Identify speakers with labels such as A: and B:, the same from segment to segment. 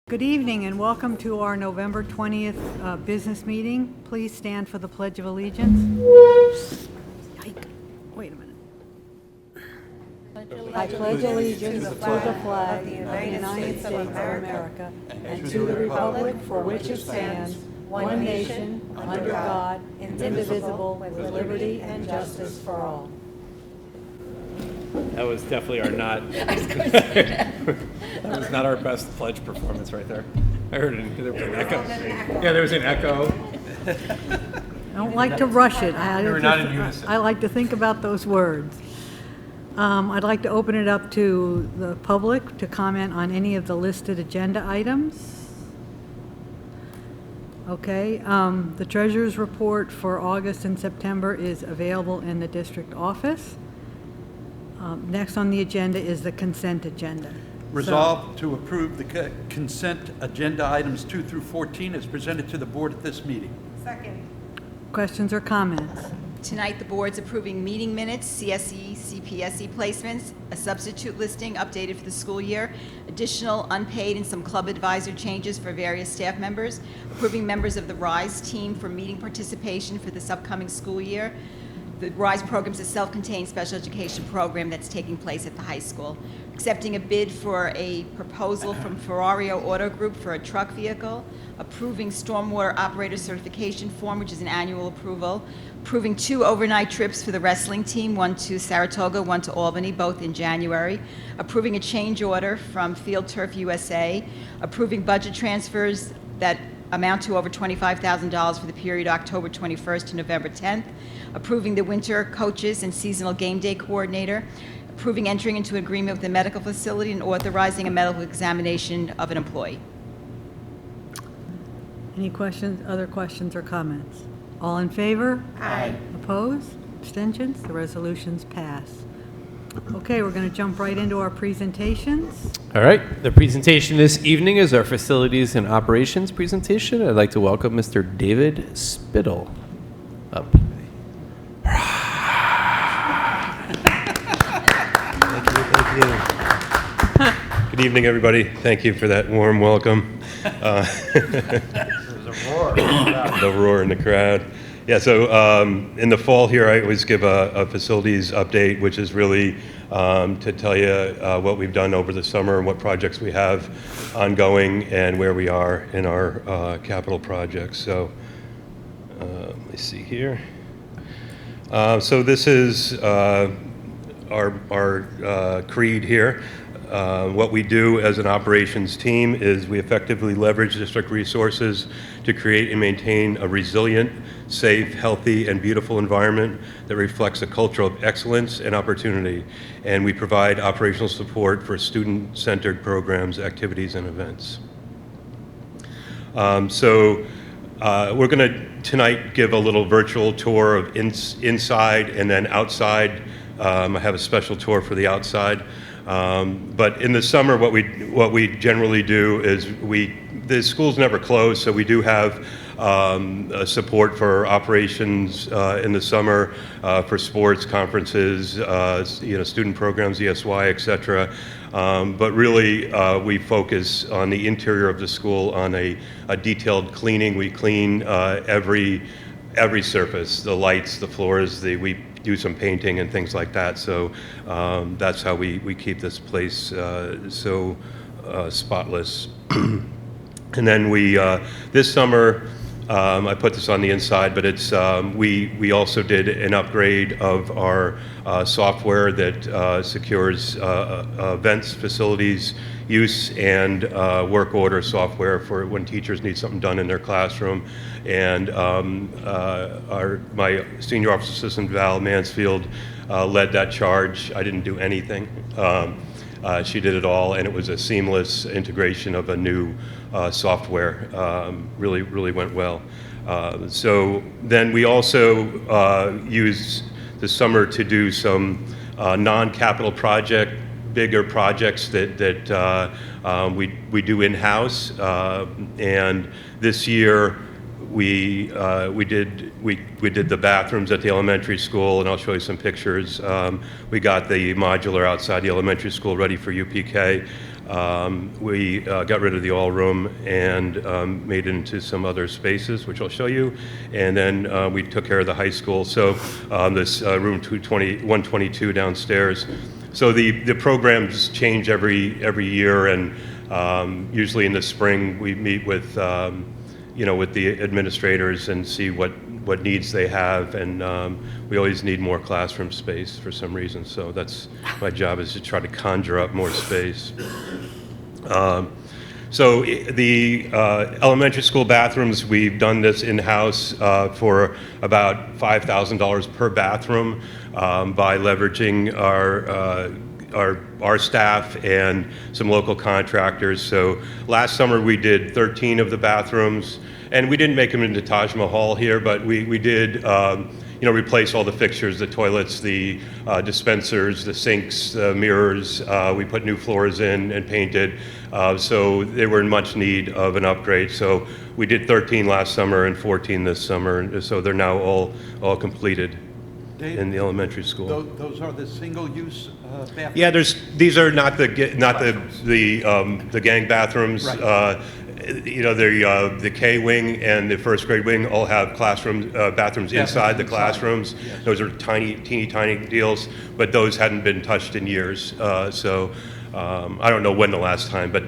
A: Good evening and welcome to our November 20th business meeting. Please stand for the Pledge of Allegiance. Yike. Wait a minute. I pledge allegiance to the flag of the United States of America and to the republic for which it stands, one nation, under God, indivisible, with liberty and justice for all.
B: That was definitely that was not our best pledge performance right there. I heard there was an echo. Yeah, there was an echo.
A: I don't like to rush it.
B: We were not in unison.
A: I like to think about those words. I'd like to open it up to the public to comment on any of the listed agenda items. Okay, the treasurer's report for August and September is available in the district office. Next on the agenda is the consent agenda.
C: Resolved to approve the consent agenda items 2 through 14 as presented to the board at this meeting.
D: Second.
A: Questions or comments?
D: Tonight, the board's approving meeting minutes, CSE, CPSE placements, a substitute listing updated for the school year, additional unpaid and some club advisor changes for various staff members, approving members of the RISE team for meeting participation for this upcoming school year. The RISE program is a self-contained special education program that's taking place at the high school. Accepting a bid for a proposal from Ferrario Auto Group for a truck vehicle. Approving stormwater operator certification form, which is an annual approval. Approving 2 overnight trips for the wrestling team, one to Saratoga, one to Albany, both in January. Approving a change order from Field Turf USA. Approving budget transfers that amount to over $25,000 for the period October 21st to November 10th. Approving the winter coaches and seasonal game day coordinator. Approving entering into agreement with the medical facility and authorizing a medical examination of an employee.
A: Any questions, other questions or comments? All in favor?
D: Aye.
A: Opposed? Abstentions? The resolutions pass. Okay, we're going to jump right into our presentations.
B: All right, the presentation this evening is our facilities and operations presentation. I'd like to welcome Mr. David Spittle up.
E: Thank you. Good evening, everybody. Thank you for that warm welcome. The roar in the crowd. Yeah, so in the fall here, I always give a facilities update, which is really to tell you what we've done over the summer and what projects we have ongoing and where we are in our capital projects. So let me see here. So this is our creed here. What we do as an operations team is we effectively leverage district resources to create and maintain a resilient, safe, healthy, and beautiful environment that reflects a culture of excellence and opportunity. And we provide operational support for student-centered programs, activities, and events. We're going to tonight give a little virtual tour of inside and then outside. I have a special tour for the outside. But in the summer, what we generally do is the school's never closed, so we do have support for operations in the summer for sports, conferences, student programs, ESY, etc. But really, we focus on the interior of the school on a detailed cleaning. We clean every surface, the lights, the floors. We do some painting and things like that. So that's how we keep this place so spotless. And then this summer, I put this on the inside, but it's we also did an upgrade of our software that secures events, facilities use, and work order software for when teachers need something done in their classroom. And my senior office assistant, Val Mansfield, led that charge. I didn't do anything. She did it all, and it was a seamless integration of a new software. Really went well. So then we also used the summer to do some non-capital bigger projects that we do in-house. And this year we did the bathrooms at the elementary school, and I'll show you some pictures. We got the modular outside the elementary school ready for UPK. We got rid of the all room and made it into some other spaces, which I'll show you. And then we took care of the high school. So this room 122 downstairs. So the programs change every year, and usually in the spring we meet with with the administrators and see what needs they have, and we always need more classroom space for some reason. So that's my job, is to try to conjure up more space. So the elementary school bathrooms, we've done this in-house for about $5,000 per bathroom by leveraging our staff and some local contractors. So last summer we did 13 of the bathrooms, and we didn't make them into Taj Mahal here, but we did replace all the fixtures, the toilets, the dispensers, the sinks, the mirrors. We put new floors in and painted. So they were in much need of an upgrade. So we did 13 last summer and 14 this summer, and so they're now all completed.
C: Dave,
E: in the elementary school.
C: Those are the single-use bathrooms?
E: Yeah, these are not the gang bathrooms.
C: Right.
E: The K wing and the first grade wing all have bathrooms inside the classrooms.
C: Yes.
E: Those are teeny tiny deals, but those hadn't been touched in years. So I don't know when the last time, but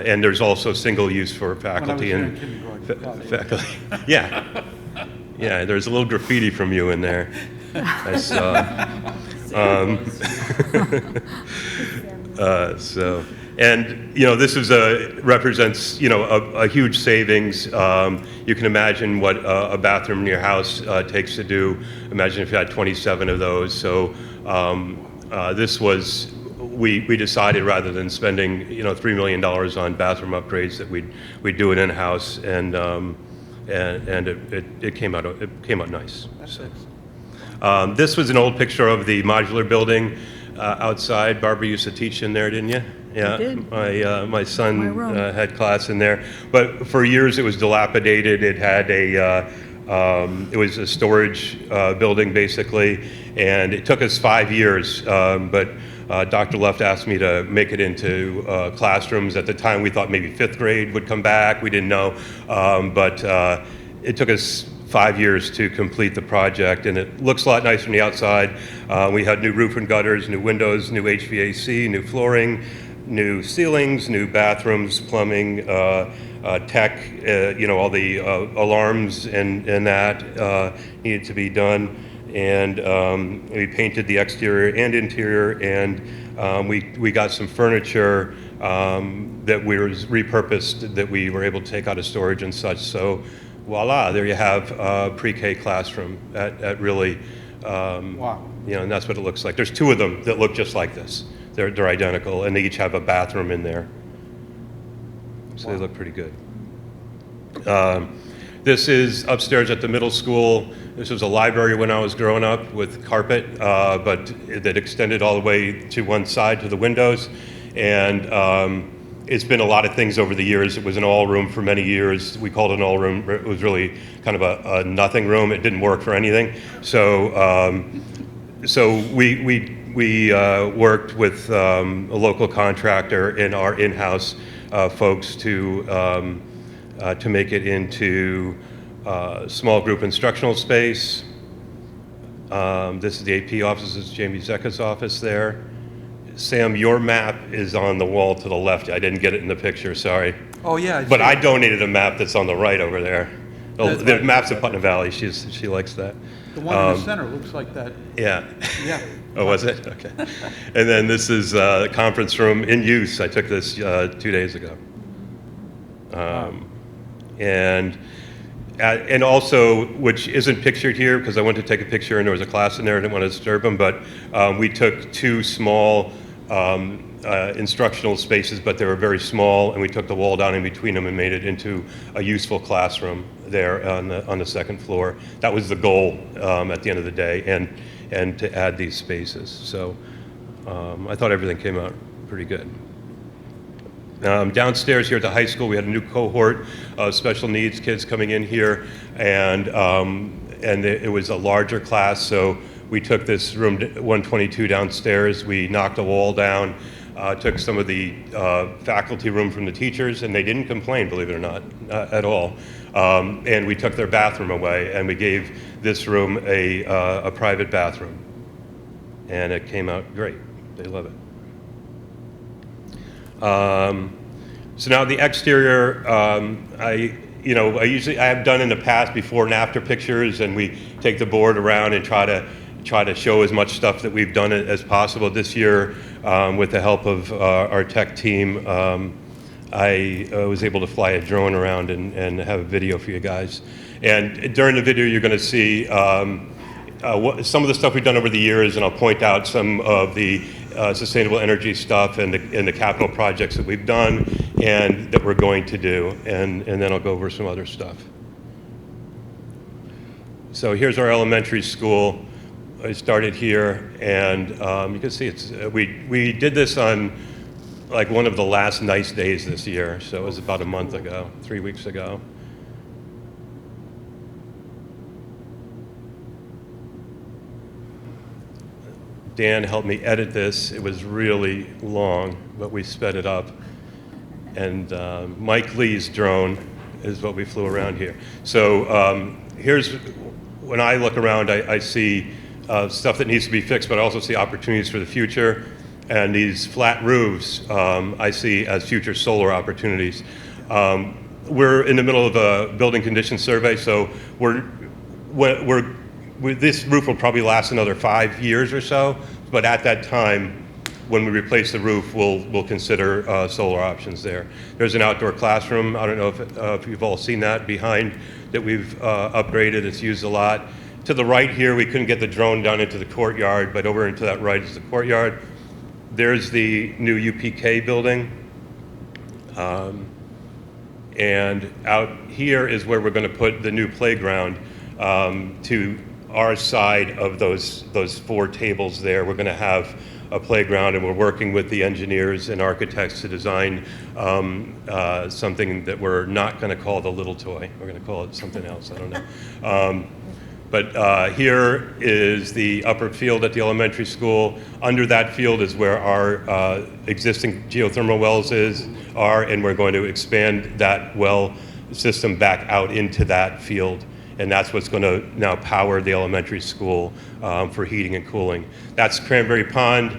E: and there's also single use for faculty
C: when I was
E: and
C: here in kindergarten.
E: faculty. Yeah, yeah. There's a little graffiti from you in there. I saw. And this is represents a huge savings. You can imagine what a bathroom in your house takes to do. Imagine if you had 27 of those. So this was we decided, rather than spending $3 million on bathroom upgrades, that we'd do it in house, and it came out nice. So. This was an old picture of the modular building outside. Barbara used to teach in there, didn't you? Yeah,
A: I did.
E: My son
A: My room.
E: had class in there, but for years it was dilapidated. It had it was a storage building basically, and it took us 5 years. But Dr. Luft asked me to make it into classrooms. At the time, we thought maybe 5th grade would come back. We didn't know, but it took us 5 years to complete the project, and it looks a lot nicer on the outside. We had new roof and gutters, new windows, new HVAC, new flooring, new ceilings, new bathrooms, plumbing, tech, all the alarms and that needed to be done. And we painted the exterior and interior, and we got some furniture that was repurposed, that we were able to take out of storage and such. So voila, there you have a pre-K classroom at really,
C: Wow.
E: and that's what it looks like. There's 2 of them that look just like this. They're identical, and they each have a bathroom in there. So They look pretty good. This is upstairs at the middle school. This was a library when I was growing up with carpet, but that extended all the way to one side to the windows. And it's been a lot of things over the years. It was an all room for many years. We called it an all room. It was really kind of a nothing room. It didn't work for anything. So we worked with a local contractor and our in-house folks to make it into small group instructional space. This is the AP office. This is Jamie Zecca's office there. Sam, your map is on the wall to the left. I didn't get it in the picture, sorry.
C: Oh, yeah.
E: But I donated a map that's on the right over there.
C: That's
E: The
C: right.
E: map's of Putnam Valley. She likes that.
C: The one in the center looks like that.
E: Yeah.
C: Yeah.
E: Oh, was it? Okay. And then this is the conference room in use. I took this 2 days ago. And also, which isn't pictured here because I went to take a picture and there was a class in there. I didn't want to disturb them, but we took 2 small instructional spaces, but they were very small, and we took the wall down in between them and made it into a useful classroom there on the 2nd floor. That was the goal at the end of the day, and to add these spaces. So I thought everything came out pretty good. Downstairs here at the high school, we had a new cohort of special needs kids coming in here, and it was a larger class, so we took this room 122 downstairs. We knocked a wall down, took some of the faculty room from the teachers, and they didn't complain, believe it or not, at all. And we took their bathroom away, and we gave this room a private bathroom. And it came out great. They love it. So now the exterior, I have done in the past before and after pictures, and we take the board around and try to show as much stuff that we've done as possible. This year, with the help of our tech team, I was able to fly a drone around and have a video for you guys. And during the video, you're going to see some of the stuff we've done over the years, and I'll point out some of the sustainable energy stuff and the capital projects that we've done and that we're going to do, and then I'll go over some other stuff. So here's our elementary school. I started here, and you can see we did this on like one of the last nice days this year, so it was about a month ago, 3 weeks ago. Dan helped me edit this. It was really long, but we sped it up. And Mike Lee's drone is what we flew around here. So when I look around, I see stuff that needs to be fixed, but I also see opportunities for the future. And these flat roofs I see as future solar opportunities. We're in the middle of a building condition survey, so this roof will probably last another 5 years or so, but at that time, when we replace the roof, we'll consider solar options there. There's an outdoor classroom. I don't know if you've all seen that behind that we've upgraded. It's used a lot. To the right here, we couldn't get the drone down into the courtyard, but over into that right is the courtyard. There's the new UPK building. And out here is where we're going to put the new playground to our side of those 4 tables there. We're going to have a playground, and we're working with the engineers and architects to design something that we're not going to call the little toy. We're going to call it something else. I don't know. But here is the upper field at the elementary school. Under that field is where our existing geothermal wells are, and we're going to expand that well system back out into that field. And that's what's going to now power the elementary school for heating and cooling. That's Cranberry Pond.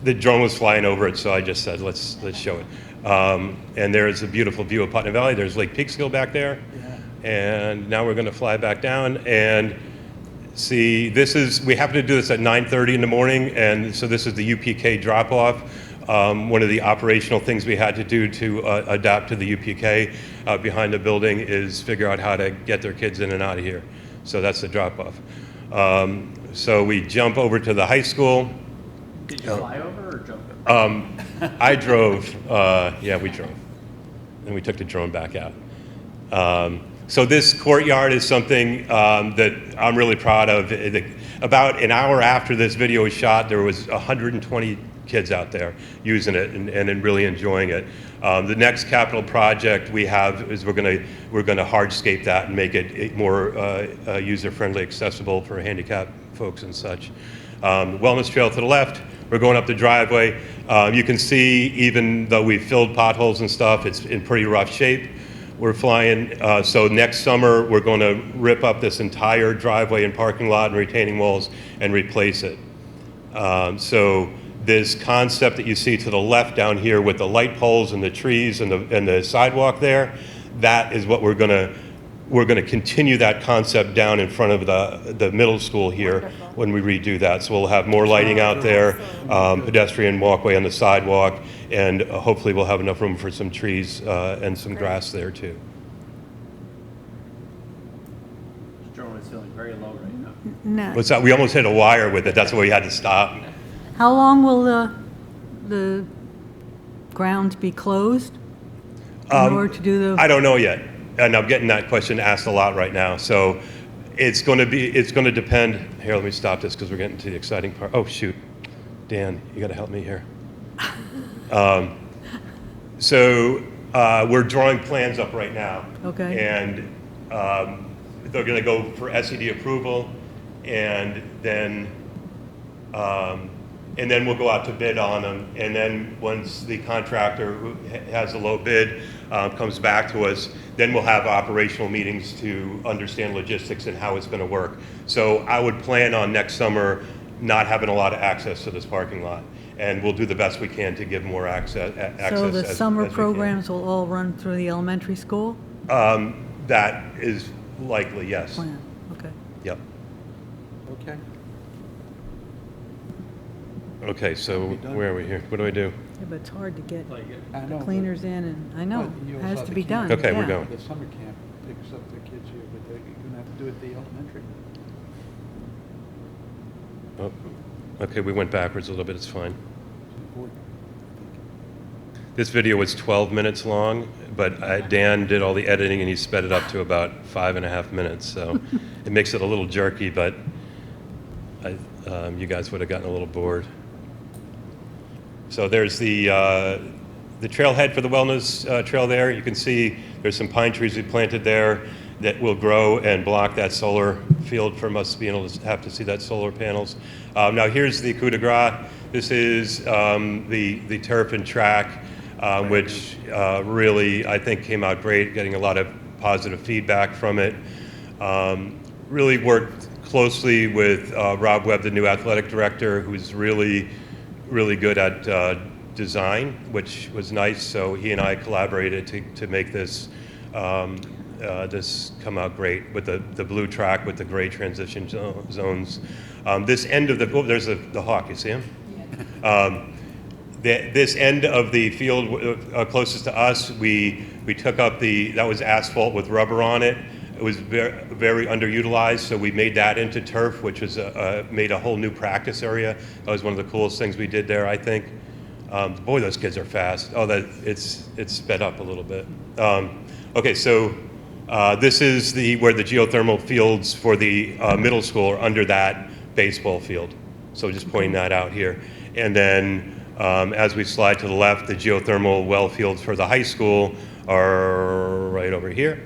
E: The drone was flying over it, so I just said, let's show it. And there's a beautiful view of Putnam Valley. There's Lake Peekskill back there. Yeah. And now we're going to fly back down and see, we happen to do this at 9:30 in the morning, and so this is the UPK drop-off. One of the operational things we had to do to adapt to the UPK behind the building is figure out how to get their kids in and out of here. So that's the drop-off. So we jump over to the high school.
B: Did you fly over or jump over?
E: I drove. Yeah, we drove. And we took the drone back out. So this courtyard is something that I'm really proud of. About an hour after this video was shot, there was 120 kids out there using it and really enjoying it. The next capital project we have is we're going to hardscape that and make it more user-friendly, accessible for handicapped folks and such. Wellness trail to the left. We're going up the driveway. You can see, even though we've filled potholes and stuff, it's in pretty rough shape. We're flying, so next summer we're going to rip up this entire driveway and parking lot and retaining walls and replace it. So this concept that you see to the left down here with the light poles and the trees and the sidewalk there, that is what we're going to continue that concept down in front of the middle school here. Wonderful. When we redo that. So we'll have more lighting out there, pedestrian walkway on the sidewalk, and hopefully we'll have enough room for some trees and some grass there too.
B: This drone is feeling very low right now.
A: No.
E: What's that? We almost hit a wire with it. That's why we had to stop.
A: How long will the grounds be closed in order to do the?
E: I don't know yet, and I'm getting that question asked a lot right now. So it's going to depend. Here, let me stop this because we're getting to the exciting part. Oh shoot, Dan, you got to help me here. So we're drawing plans up right now.
A: Okay.
E: And they're going to go for SED approval, and then and then we'll go out to bid on them. And then once the contractor who has a low bid comes back to us, then we'll have operational meetings to understand logistics and how it's going to work. So I would plan on next summer not having a lot of access to this parking lot, and we'll do the best we can to give more access.
A: So the summer
E: as we can.
A: programs will all run through the elementary school
E: That is likely, yes.
A: plan? Okay.
E: Yep.
C: Okay.
E: Okay, so where are we here? What do I do?
A: Yeah, but it's hard to get
C: I know, but-
A: cleaners in, and I know,
C: But you
A: it
C: also
A: has
C: have
A: to
C: the
A: be
C: camp.
A: done.
E: Okay, we're
A: yeah.
E: going.
C: The summer camp picks up the kids here, but you're going to have to do it at the elementary.
E: Oh, okay, we went backwards a little bit, it's fine.
C: It's important, I think.
E: This video was 12 minutes long, but Dan did all the editing and he sped it up to about 5.5 minutes. So it makes it a little jerky, but you guys would have gotten a little bored. So there's the trailhead for the wellness trail there. You can see there's some pine trees we planted there that will grow and block that solar field from us being able to have to see that solar panels. Now here's the coup de grace. This is the turf and track, which really I think came out great, getting a lot of positive feedback from it. Really worked closely with Rob Webb, the new athletic director, who's really good at design, which was nice. So he and I collaborated to make this this come out great with the blue track with the gray transition zones. This end of there's the hawk, you see him? This end of the field closest to us, we took up that was asphalt with rubber on it. It was very, very underutilized, so we made that into turf, which was made a whole new practice area. That was one of the coolest things we did there, I think. Boy, those kids are fast. Oh, it's sped up a little bit. Okay, so this is where the geothermal fields for the middle school are under that baseball field. So just pointing that out here. And then as we slide to the left, the geothermal well fields for the high school are right over here.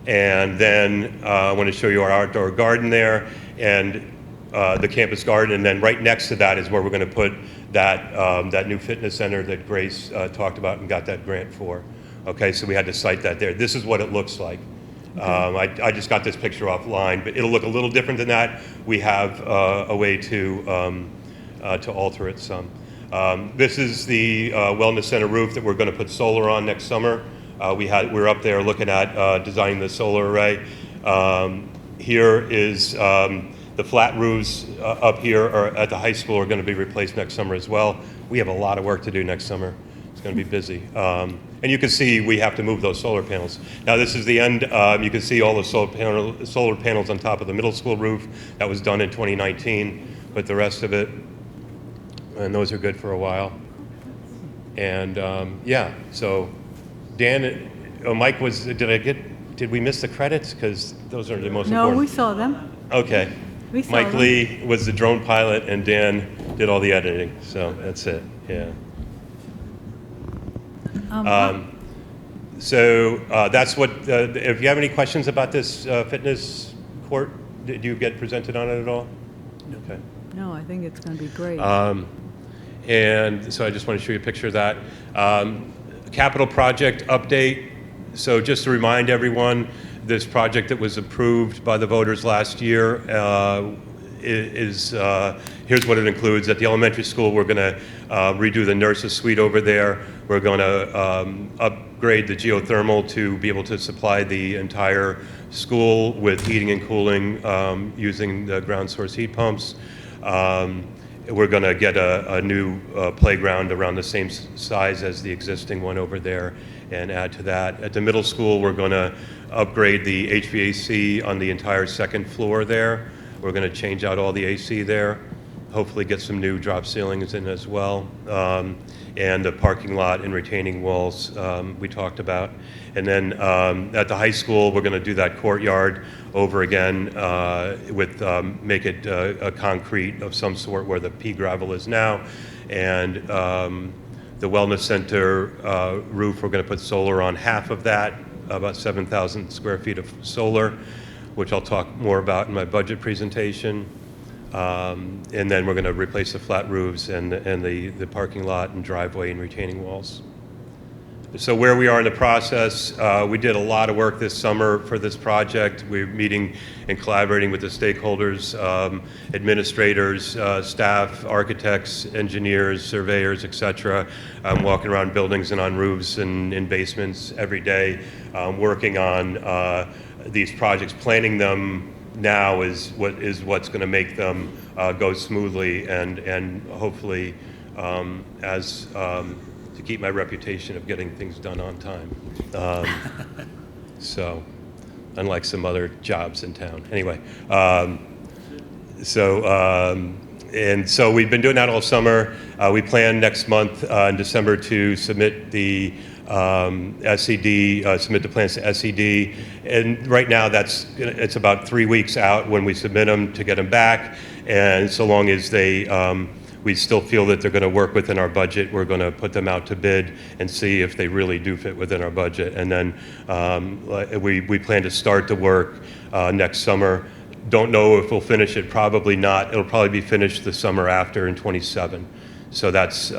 E: And then I want to show you our outdoor garden there and the campus garden. And then right next to that is where we're going to put that new fitness center that Grace talked about and got that grant for. Okay, so we had to cite that there. This is what it looks like. I just got this picture offline, but it'll look a little different than that. We have a way to alter it some. This is the wellness center roof that we're going to put solar on next summer. We're up there looking at designing the solar array. Here is the flat roofs up here at the high school are going to be replaced next summer as well. We have a lot of work to do next summer. It's going to be busy. And you can see we have to move those solar panels. Now this is the end. You can see all the solar panels on top of the middle school roof. That was done in 2019, but the rest of it, and those are good for a while. And yeah, so Dan, Mike was, did we miss the credits? Because those are the most
A: No,
E: important.
A: we saw them.
E: Okay.
A: We saw
E: Mike
A: them.
E: Lee was the drone pilot and Dan did all the editing. So that's it, yeah. So that's what, if you have any questions about this fitness court, did you get presented on it at all? Okay.
A: No, I think it's going to be great.
E: And so I just want to show you a picture of that. Capital project update. So just to remind everyone, this project that was approved by the voters last year here's what it includes. At the elementary school, we're going to redo the nurses suite over there. We're going to upgrade the geothermal to be able to supply the entire school with heating and cooling using the ground source heat pumps. We're going to get a new playground around the same size as the existing one over there and add to that. At the middle school, we're going to upgrade the HVAC on the entire second floor there. We're going to change out all the AC there, hopefully get some new drop ceilings in as well. And the parking lot and retaining walls we talked about. And then at the high school, we're going to do that courtyard over again with make it a concrete of some sort where the pea gravel is now. And the wellness center roof, we're going to put solar on half of that, about 7,000 square feet of solar, which I'll talk more about in my budget presentation. And then we're going to replace the flat roofs and the parking lot and driveway and retaining walls. So where we are in the process, we did a lot of work this summer for this project. We're meeting and collaborating with the stakeholders, administrators, staff, architects, engineers, surveyors, etc. Walking around buildings and on roofs and in basements every day, working on these projects. Planning them now is what's going to make them go smoothly and hopefully to keep my reputation of getting things done on time. So, unlike some other jobs in town. Anyway, and so we've been doing that all summer. We plan next month in December to submit the submit the plans to SED. And right now it's about 3 weeks out when we submit them to get them back. And so long as we still feel that they're going to work within our budget, we're going to put them out to bid and see if they really do fit within our budget. And then we plan to start the work next summer. Don't know if we'll finish it, probably not. It'll probably be finished the summer after in 27. So that's,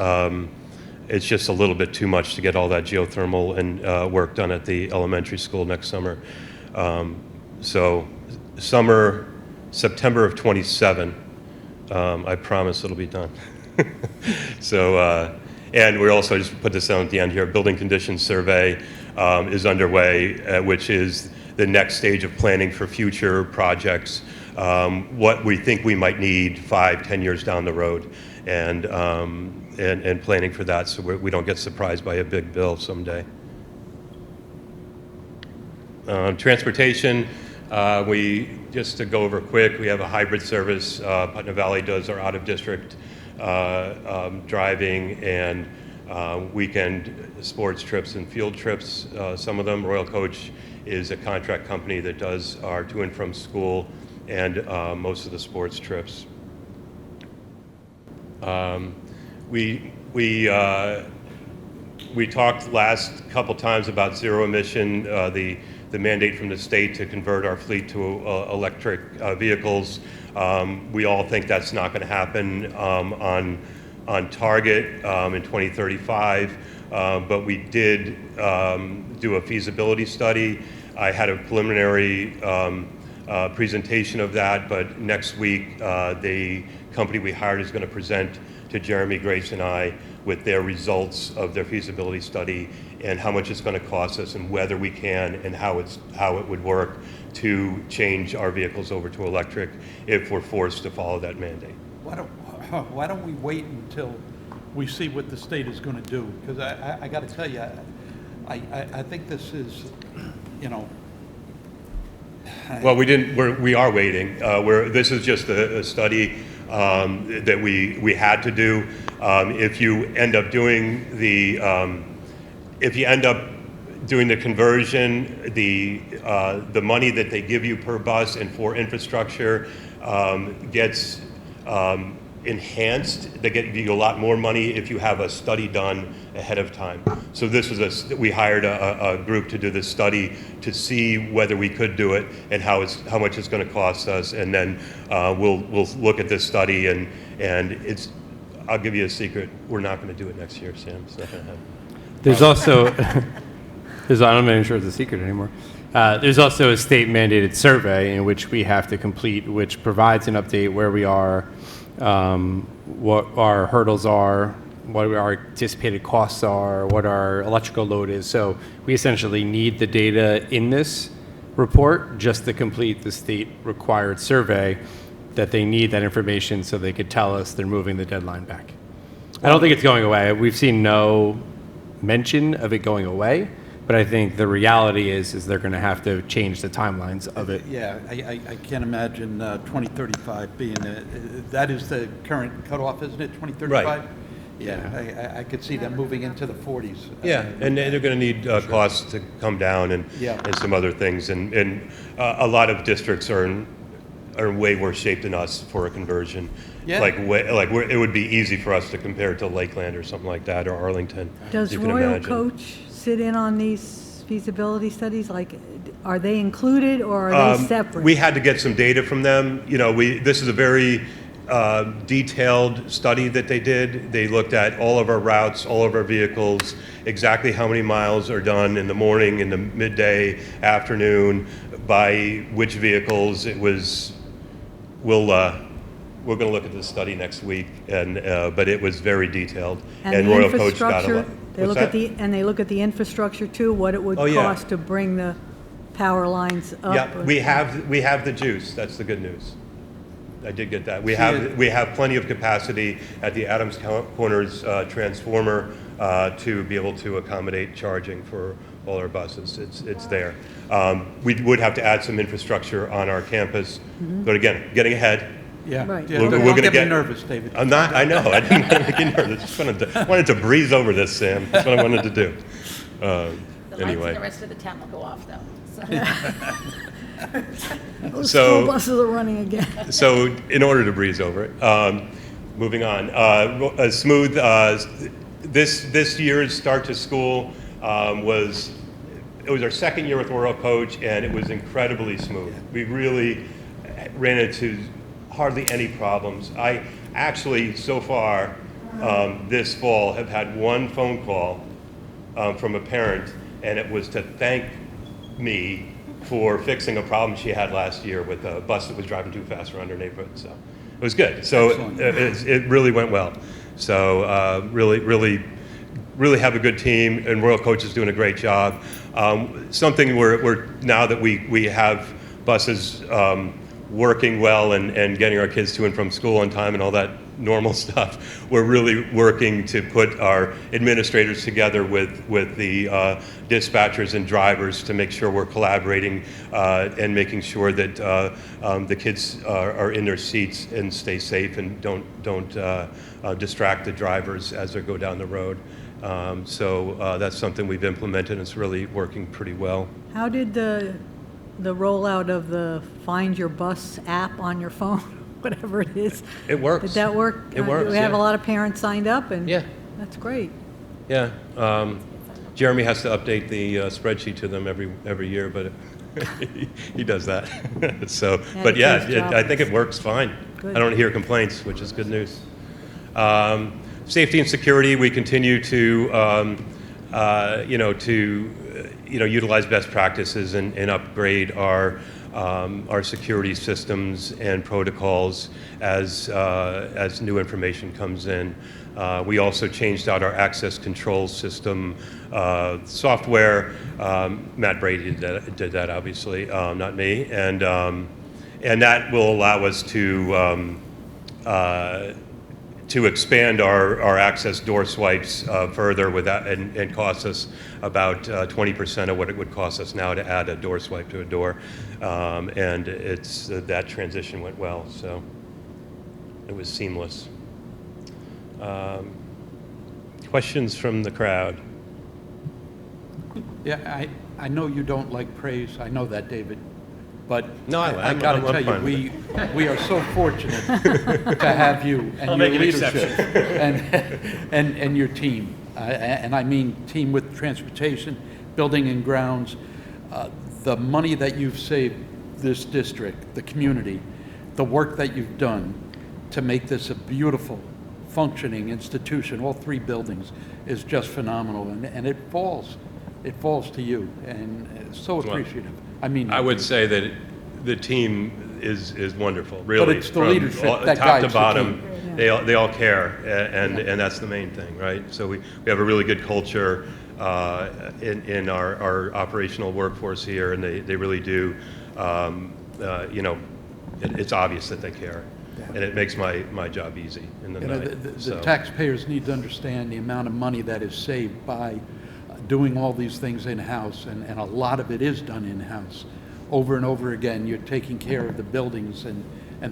E: it's just a little bit too much to get all that geothermal and work done at the elementary school next summer. So September of 27. I promise it'll be done. So, and we also just put this down at the end here. Building conditions survey is underway, which is the next stage of planning for future projects. What we think we might need 5-10 years down the road, and planning for that, so we don't get surprised by a big bill someday. Transportation. Just to go over quick, we have a hybrid service. Putnam Valley does our out-of-district driving and weekend sports trips and field trips, some of them. Royal Coach is a contract company that does our to and from school and most of the sports trips. We talked last couple times about zero emission, the mandate from the state to convert our fleet to electric vehicles. We all think that's not going to happen on target in 2035, but we did do a feasibility study. I had a preliminary presentation of that, but next week the company we hired is going to present to Jeremy, Grace, and I with their results of their feasibility study and how much it's going to cost us and whether we can and how it would work to change our vehicles over to electric if we're forced to follow that mandate.
C: Why don't we wait until we see what the state is going to do? Because I got to tell you, I think this is, you know.
E: Well, we are waiting. This is just a study that we had to do. If you end up doing the conversion, the money that they give you per bus and for infrastructure gets enhanced. They give you a lot more money if you have a study done ahead of time. So we hired a group to do this study to see whether we could do it and how much it's going to cost us, and then we'll look at this study and I'll give you a secret. We're not going to do it next year, Sam. It's not going to happen.
B: There's also, I'm not even sure it's a secret anymore. There's also a state mandated survey in which we have to complete, which provides an update where we are, what our hurdles are, what our anticipated costs are, what our electrical load is. So we essentially need the data in this report just to complete the state required survey, that they need that information so they could tell us they're moving the deadline back. I don't think it's going away. We've seen no mention of it going away, but I think the reality is they're going to have to change the timelines of it.
C: Yeah, I can't imagine 2035 being that is the current cutoff, isn't it? 2035.
E: Right.
C: Yeah, I could see them moving into the 40s.
E: Yeah, and they're going to need costs to come down and some other things, and a lot of districts are in way worse shape than us for a conversion.
C: Yeah.
E: It would be easy for us to compare to Lakeland or something like that, or Arlington.
A: Does
E: you can
A: Royal
E: imagine.
A: Coach sit in on these feasibility studies? Like, are they included or are they separate?
E: We had to get some data from them. You know, this is a very detailed study that they did. They looked at all of our routes, all of our vehicles, exactly how many miles are done in the morning, in the midday, afternoon, by which vehicles. It was, we're going to look at this study next week, and but it was very detailed.
A: And the
E: Royal Coach got a
A: infrastructure,
E: lot.
A: they
E: What's
A: look at
E: that?
A: they look at the infrastructure too, what it would
E: Oh, yeah.
A: cost to bring the power lines up.
E: Yeah,
A: or-
E: we have the juice. That's the good news. I did get that. We have plenty of capacity at the Adams Corners transformer to be able to accommodate charging for all our buses. It's there. We would have to add some infrastructure on our campus, but again, getting ahead.
C: Yeah.
A: Right.
C: Yeah,
E: We're
C: don't
E: gonna
C: get me
E: get-
C: nervous, David.
E: I'm not. I know. I didn't want to make you nervous. Just wanted to breeze over this, Sam. That's what I wanted to do.
F: The lights in
E: Anyway.
F: the rest of the town will go off, though. So.
A: Those
E: So-
A: school buses are running again.
E: So, in order to breeze over it, moving on. A smooth. This year's start to school was our second year with Royal Coach, and it was incredibly smooth. We really ran into hardly any problems. I actually, so far, this fall, have had one phone call from a parent, and it was to thank me for fixing a problem she had last year with a bus that was driving too fast around her neighborhood. So it was good. So it really went well. So really have a good team, and Royal Coach is doing a great job. Something we're now that we have buses working well and getting our kids to and from school on time and all that normal stuff, we're really working to put our administrators together with the dispatchers and drivers to make sure we're collaborating and making sure that the kids are in their seats and stay safe and don't distract the drivers as they go down the road. So that's something we've implemented, and it's really working pretty well.
A: How did the rollout of the Find Your Bus app on your phone, whatever it is?
E: It works.
A: Did that work?
E: It works,
A: We have
E: yeah.
A: a lot of parents signed up, and
E: Yeah.
A: that's great.
E: Yeah, Jeremy has to update the spreadsheet to them every year, but he does that. So,
A: Yeah,
E: but
A: he
E: yeah,
A: does his job.
E: I think it works fine.
A: Good.
E: I don't hear complaints, which is good news. Safety and security, we continue to utilize best practices and upgrade our security systems and protocols as new information comes in. We also changed out our access control system software. Matt Brady did that obviously, not me, and that will allow us to expand our access door swipes further without, and cost us about 20% of what it would cost us now to add a door swipe to a door. And that transition went well, so it was seamless. Questions from the crowd?
C: Yeah, I know you don't like praise. I know that, David. But
E: No,
C: I got to
E: I'm
C: tell
E: fine with
C: you, we are so fortunate to have you and
E: I'll
C: your
E: make an
C: leadership and your team. And I mean team with transportation, building and grounds. The money that you've saved this district, the community, the work that you've done to make this a beautiful, functioning institution, all three buildings, is just phenomenal. And it falls to you, and so appreciative. I mean,
E: I would say that the team is wonderful, really.
C: But it's the leadership that
E: top
C: guides
E: to
C: the
E: bottom,
C: team.
E: they all care, and that's the main thing, right? So we have a really good culture in our operational workforce here, and they really do. It's obvious that they care, and it makes my job easy in the night.
C: The
E: So-
C: taxpayers need to understand the amount of money that is saved by doing all these things in-house, and a lot of it is done in-house. Over and over again, you're taking care of the buildings and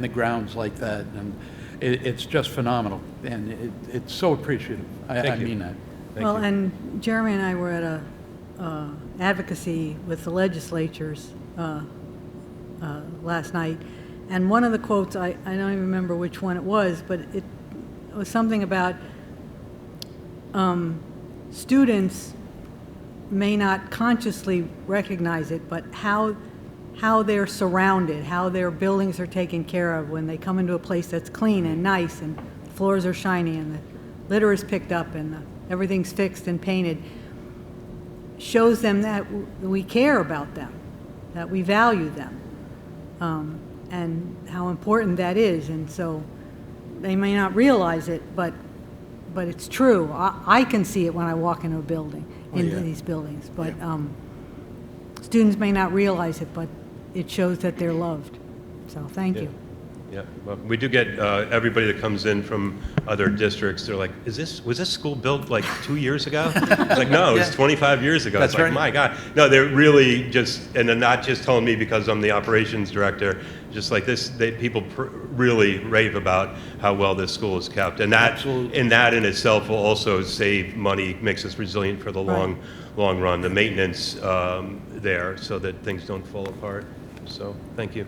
C: the grounds like that, and it's just phenomenal, and it's so appreciative. I
E: Thank you.
C: mean that.
E: Thank
A: Well,
E: you.
A: and Jeremy and I were at a advocacy with the legislatures last night, and one of the quotes, I don't even remember which one it was, but it was something about students may not consciously recognize it, but how how they're surrounded, how their buildings are taken care of when they come into a place that's clean and nice and floors are shiny and the litter is picked up and everything's fixed and painted, shows them that we care about them, that we value them, and how important that is. And so they may not realize it, but it's true. I can see it when I walk into a building, into these buildings. But students may not realize it, but it shows that they're loved. So thank you.
E: Yeah, well, we do get everybody that comes in from other districts. They're like, was this school built like 2 years ago? It's like, no, it's 25 years ago.
C: That's
E: it's like,
C: right.
E: my God. No, they're really just, and they're not just telling me because I'm the operations director. Just like this, people really rave about how well this school is kept, and that,
C: Absolutely.
E: and that in itself will also save money, makes us resilient for the long run. The maintenance there, so that things don't fall apart. So, thank you.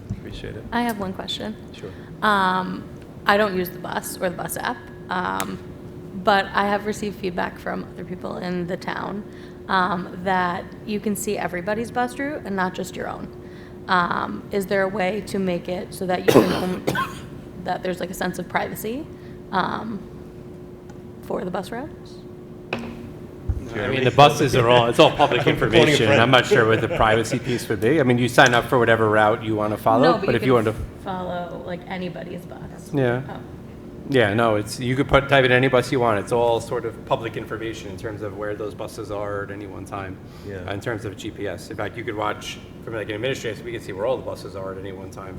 E: Appreciate it.
G: I have one question.
E: Sure.
G: I don't use the bus or the bus app, but I have received feedback from other people in the town that you can see everybody's bus route and not just your own. Is there a way to make it so that you can that there's like a sense of privacy for the bus routes?
B: I mean, the buses are all, it's all public information. I'm not sure what the privacy piece would be. I mean, you sign up for whatever route you want to follow,
G: No, but
B: if you want to,
G: follow like anybody's bus.
B: yeah.
G: Oh.
B: Yeah, no, you could type in any bus you want. It's all sort of public information in terms of where those buses are at any one time.
E: Yeah.
B: In terms of GPS. In fact, you could watch from like an administrator, we can see where all the buses are at any one time.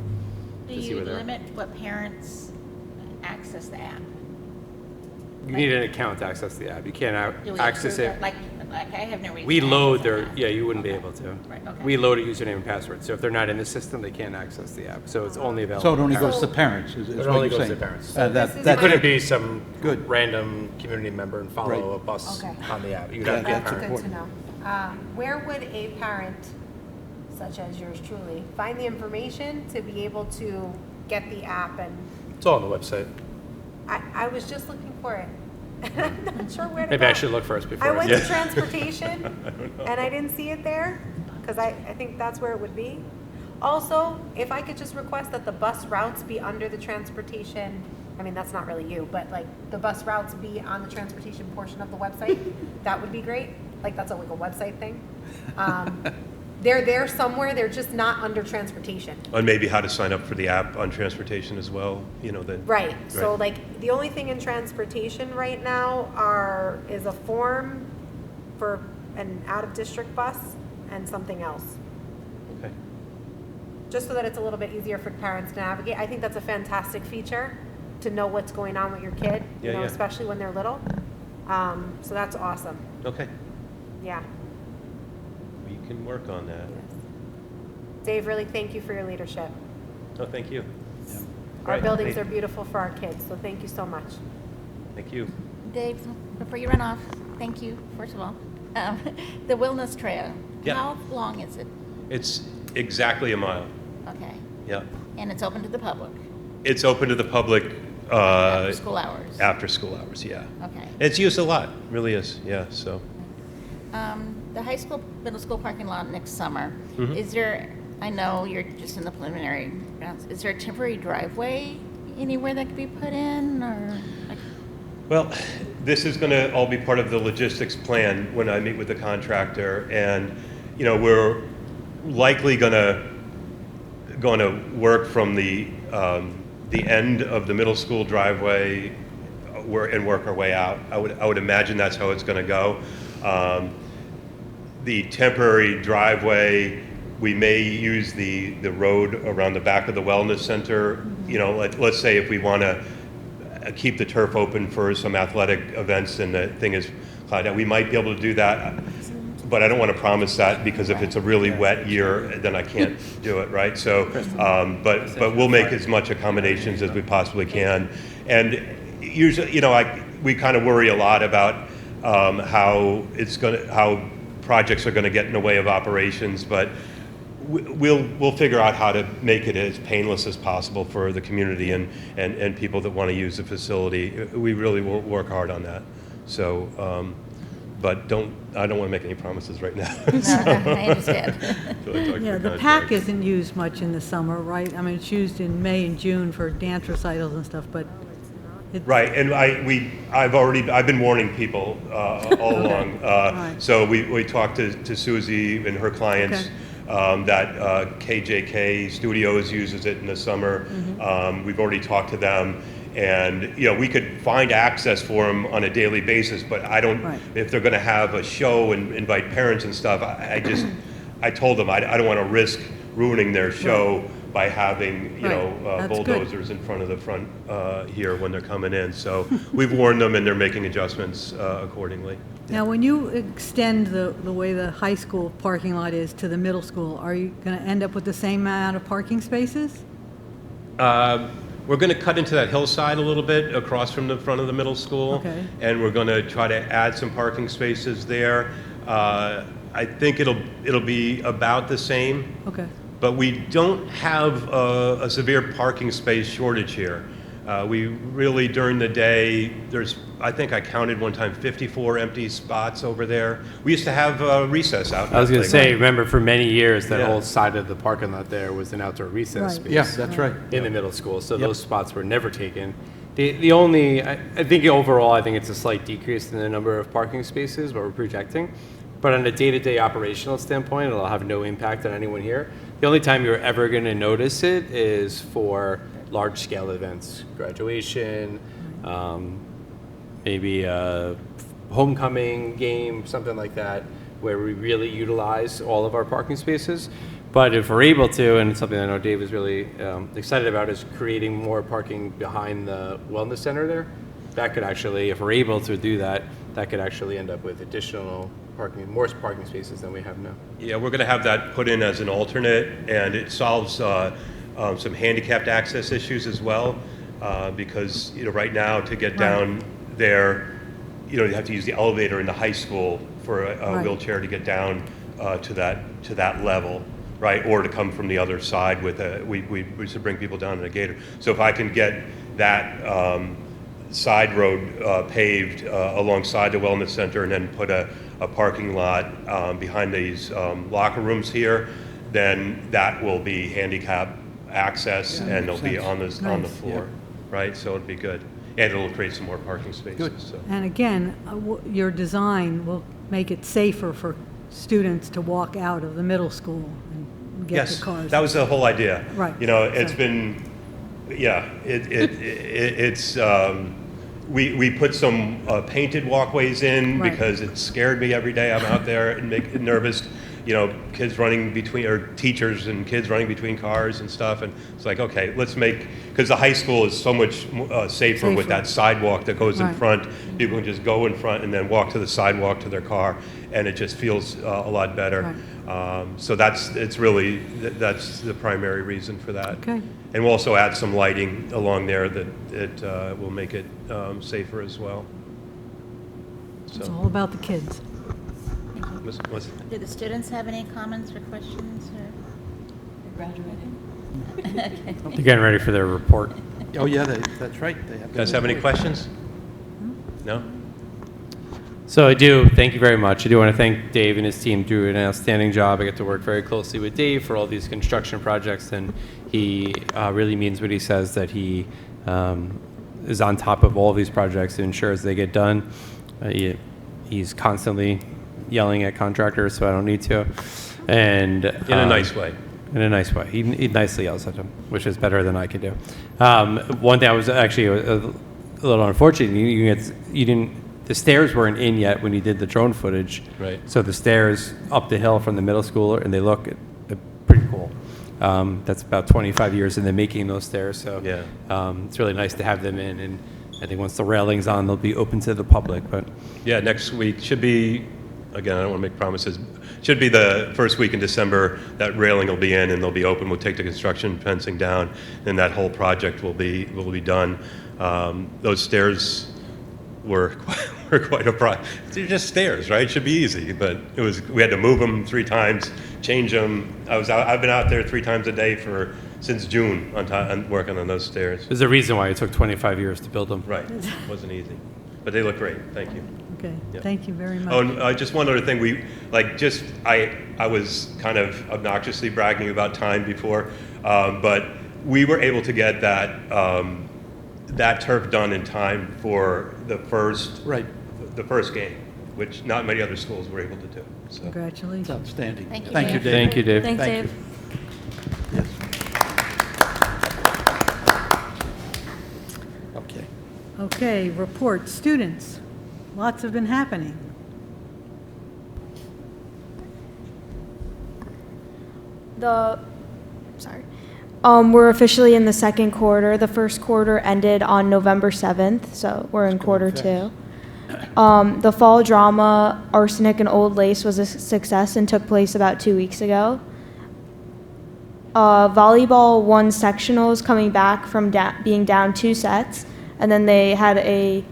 F: Do
B: to see
F: you
B: where they're-
F: limit what parents access the app?
B: You need an account to access the app. You can't
F: Do we
B: access
F: approve
B: it.
F: that? Like I have no reason.
B: We
F: to
B: load
F: access
B: their,
F: an app.
B: yeah, you wouldn't be
F: Okay.
B: able to.
F: Right, okay.
B: We load a username and password. So if they're not in the system, they can't access the app. So it's only available.
C: So it only
B: to
C: goes to
B: parents.
C: parents, is
B: It
C: what
B: only
C: you're
B: goes to
C: saying?
B: parents.
C: That-
A: this is
C: that's
A: my-
B: Couldn't be some
C: Good.
B: random community member and follow
C: Right.
B: a bus
A: Okay.
B: on the app. You'd
C: Yeah,
B: have to be a
C: that's
B: parent.
H: Good to
C: important.
H: know. Where would a parent, such as yours truly, find the information to be able to get the app? And
B: It's all on the website.
H: I was just looking for it. I'm not sure where to
B: Maybe
H: go.
B: I should look first before.
H: I went
B: Yeah.
H: to transportation and I didn't see it there because I think that's where it would be. Also, if I could just request that the bus routes be under the transportation, I mean, that's not really you, but like the bus routes be on the transportation portion of the website, that would be great. Like that's like a website thing. They're there somewhere, they're just not under transportation.
E: And maybe how to sign up for the app on transportation as well,
H: Right, so
E: Right.
H: like, the only thing in transportation right now is a form for an out-of-district bus and something else.
E: Okay.
H: Just so that it's a little bit easier for parents to navigate. I think that's a fantastic feature, to know what's going on with your kid,
E: Yeah, yeah.
H: especially when they're little. So that's awesome,
E: Okay,
H: yeah.
E: we can work on that.
H: Dave, really thank you for your leadership.
E: Oh, thank you.
H: Our
E: Right,
H: buildings
E: thank-
H: are beautiful for our kids, so thank you so much.
E: Thank you.
F: Dave, before you run off, thank you, first of all. The Wellness Trail,
E: Yeah.
F: how long is it?
E: It's exactly a mile.
F: Okay,
E: Yeah.
F: and it's open to the public
E: It's open to the public
F: after school hours?
E: after school hours, yeah.
F: Okay.
E: It's used a lot, really is, yeah, so.
F: The high school, middle school parking lot next summer,
E: Mhm.
F: is there, I know you're just in the preliminary rounds, is there a temporary driveway anywhere that could be put in, or? like-
E: Well, this is going to all be part of the logistics plan when I meet with the contractor, and, we're likely going to work from the end of the middle school driveway and work our way out. I would imagine that's how it's going to go. The temporary driveway, we may use the road around the back of the wellness center. Let's say if we want to keep the turf open for some athletic events and the thing is clouded out, we might be able to do that. But I don't want to promise that, because if it's a really wet year, then I can't do it, right? So, but we'll make as much accommodations as we possibly can. And usually, we kind of worry a lot about how projects are going to get in the way of operations, but we'll figure out how to make it as painless as possible for the community and people that want to use the facility. We really will work hard on that. So, but I don't want to make any promises right now.
F: No, I understand.
E: Till I talk to
A: Yeah, the
E: contractor.
A: PAC isn't used much in the summer, right? I mean, it's used in May and June for dance recitals and stuff, but it's.
E: Right, and I've been warning people all along.
A: Right.
E: So we talked to Susie and her clients.
A: Okay.
E: That KJK Studios uses it in the summer. We've already talked to them, and we could find access for them on a daily basis. But I don't.
A: Right.
E: If they're going to have a show and invite parents and stuff, I told them I don't want to risk ruining their show by having
A: Right. That's good.
E: bulldozers in front of the front here when they're coming in. So we've warned them, and they're making adjustments accordingly.
A: Now, when you extend the way the high school parking lot is to the middle school, are you going to end up with the same amount of parking spaces?
E: We're going to cut into that hillside a little bit across from the front of the middle school.
A: Okay.
E: And we're going to try to add some parking spaces there. I think it'll be about the same.
A: Okay.
E: But we don't have a severe parking space shortage here. We really, during the day, I think I counted one time 54 empty spots over there. We used to have recess out.
B: I was going to
E: there.
B: say, remember for many years, that
E: Yeah.
B: whole side of the parking lot there was an outdoor recess
A: Right.
B: space.
C: Yeah, that's right.
B: In the middle school, so
C: Yep.
B: those spots were never taken. The only, I think overall, I think it's a slight decrease in the number of parking spaces, what we're projecting. But on a day-to-day operational standpoint, it'll have no impact on anyone here. The only time you're ever going to notice it is for large-scale events, graduation, maybe a homecoming game, something like that, where we really utilize all of our parking spaces. But if we're able to, and it's something I know Dave is really excited about, is creating more parking behind the wellness center there. That could actually, if we're able to do that, that could actually end up with additional parking, more parking spaces than we have now.
E: Yeah, we're going to have that put in as an alternate, and it solves some handicapped access issues as well, because right now to get down there, you have to use the elevator in the high school for a
A: Right.
E: wheelchair to get down to that level, right? Or to come from the other side with we used to bring people down in a gator. So if I can get that side road paved alongside the wellness center, and then put a parking lot behind these locker rooms here, then that will be handicap access, and they'll be on the
A: Nice.
E: floor, right? So it'd be good, and it'll create some more parking spaces.
C: Good.
E: So.
A: And again, your design will make it safer for students to walk out of the middle school and get
E: Yes,
A: to cars.
E: that was the whole idea.
A: Right.
E: It's
A: So-
E: been, it's. We put some painted walkways in
A: Right.
E: because it scared me every day. I'm out there and make nervous. Kids running between, or teachers and kids running between cars and stuff. And it's like, okay, let's make, because the high school is so much safer with
A: Safer.
E: that sidewalk that goes in
A: Right.
E: front. People can just go in front and then walk to the sidewalk to their car, and it just feels a lot better. So that's the primary reason for that.
A: Okay.
E: And we'll also add some lighting along there that it will make it safer as well.
A: It's
E: So,
A: all about the kids.
F: Do the students have any comments or questions?
D: Graduating.
B: They're getting ready for their report.
C: Oh, yeah, that's right. They have.
E: you guys have any questions? No?
B: So I do, thank you very much. I do want to thank Dave and his team do an outstanding job. I get to work very closely with Dave for all these construction projects, and he really means what he says, that he is on top of all these projects and ensures they get done. He's constantly yelling at contractors, so I don't need to. And
E: In a nice way.
B: In a nice way. He nicely yells at them, which is better than I can do. One thing I was actually a little unfortunate. You didn't. The stairs weren't in yet when you did the drone footage.
E: Right.
B: So the stairs up the hill from the middle school, and they look pretty cool. That's about 25 years in the making, those stairs. So
E: Yeah.
B: it's really nice to have them in. And I think once the railing's on, they'll be open to the public. But
E: Yeah, next week should be, again, I don't want to make promises, should be the first week in December. That railing will be in and they'll be open. We'll take the construction fencing down, and that whole project will be done. Those stairs were quite a project. They're just stairs, right? It should be easy, but we had to move them 3 times, change them. I've been out there 3 times a day since June on working on those stairs.
B: there's a reason why it took 25 years to build them.
E: Right, it wasn't easy, but they look great. Thank you.
A: Okay,
E: Yeah.
A: thank you very much.
E: Oh, and, just one other thing, I was kind of obnoxiously bragging about time before, but we were able to get that turf done in time for the first game, which not many other schools were able to do. So.
A: Congratulations.
C: It's outstanding.
F: Thank you,
C: Thank you,
F: Dave.
C: Dave.
B: Thank you, Dave.
G: Thanks,
C: Thank
G: Dave.
C: you. Yes. Okay.
A: Okay, report, students. Lots have been happening.
I: We're officially in the second quarter. The first quarter ended on November 7th, so we're in quarter two. The fall drama, Arsenic and Old Lace, was a success and took place about 2 weeks ago. Volleyball won sectionals, coming back from being down 2 sets, and then they had a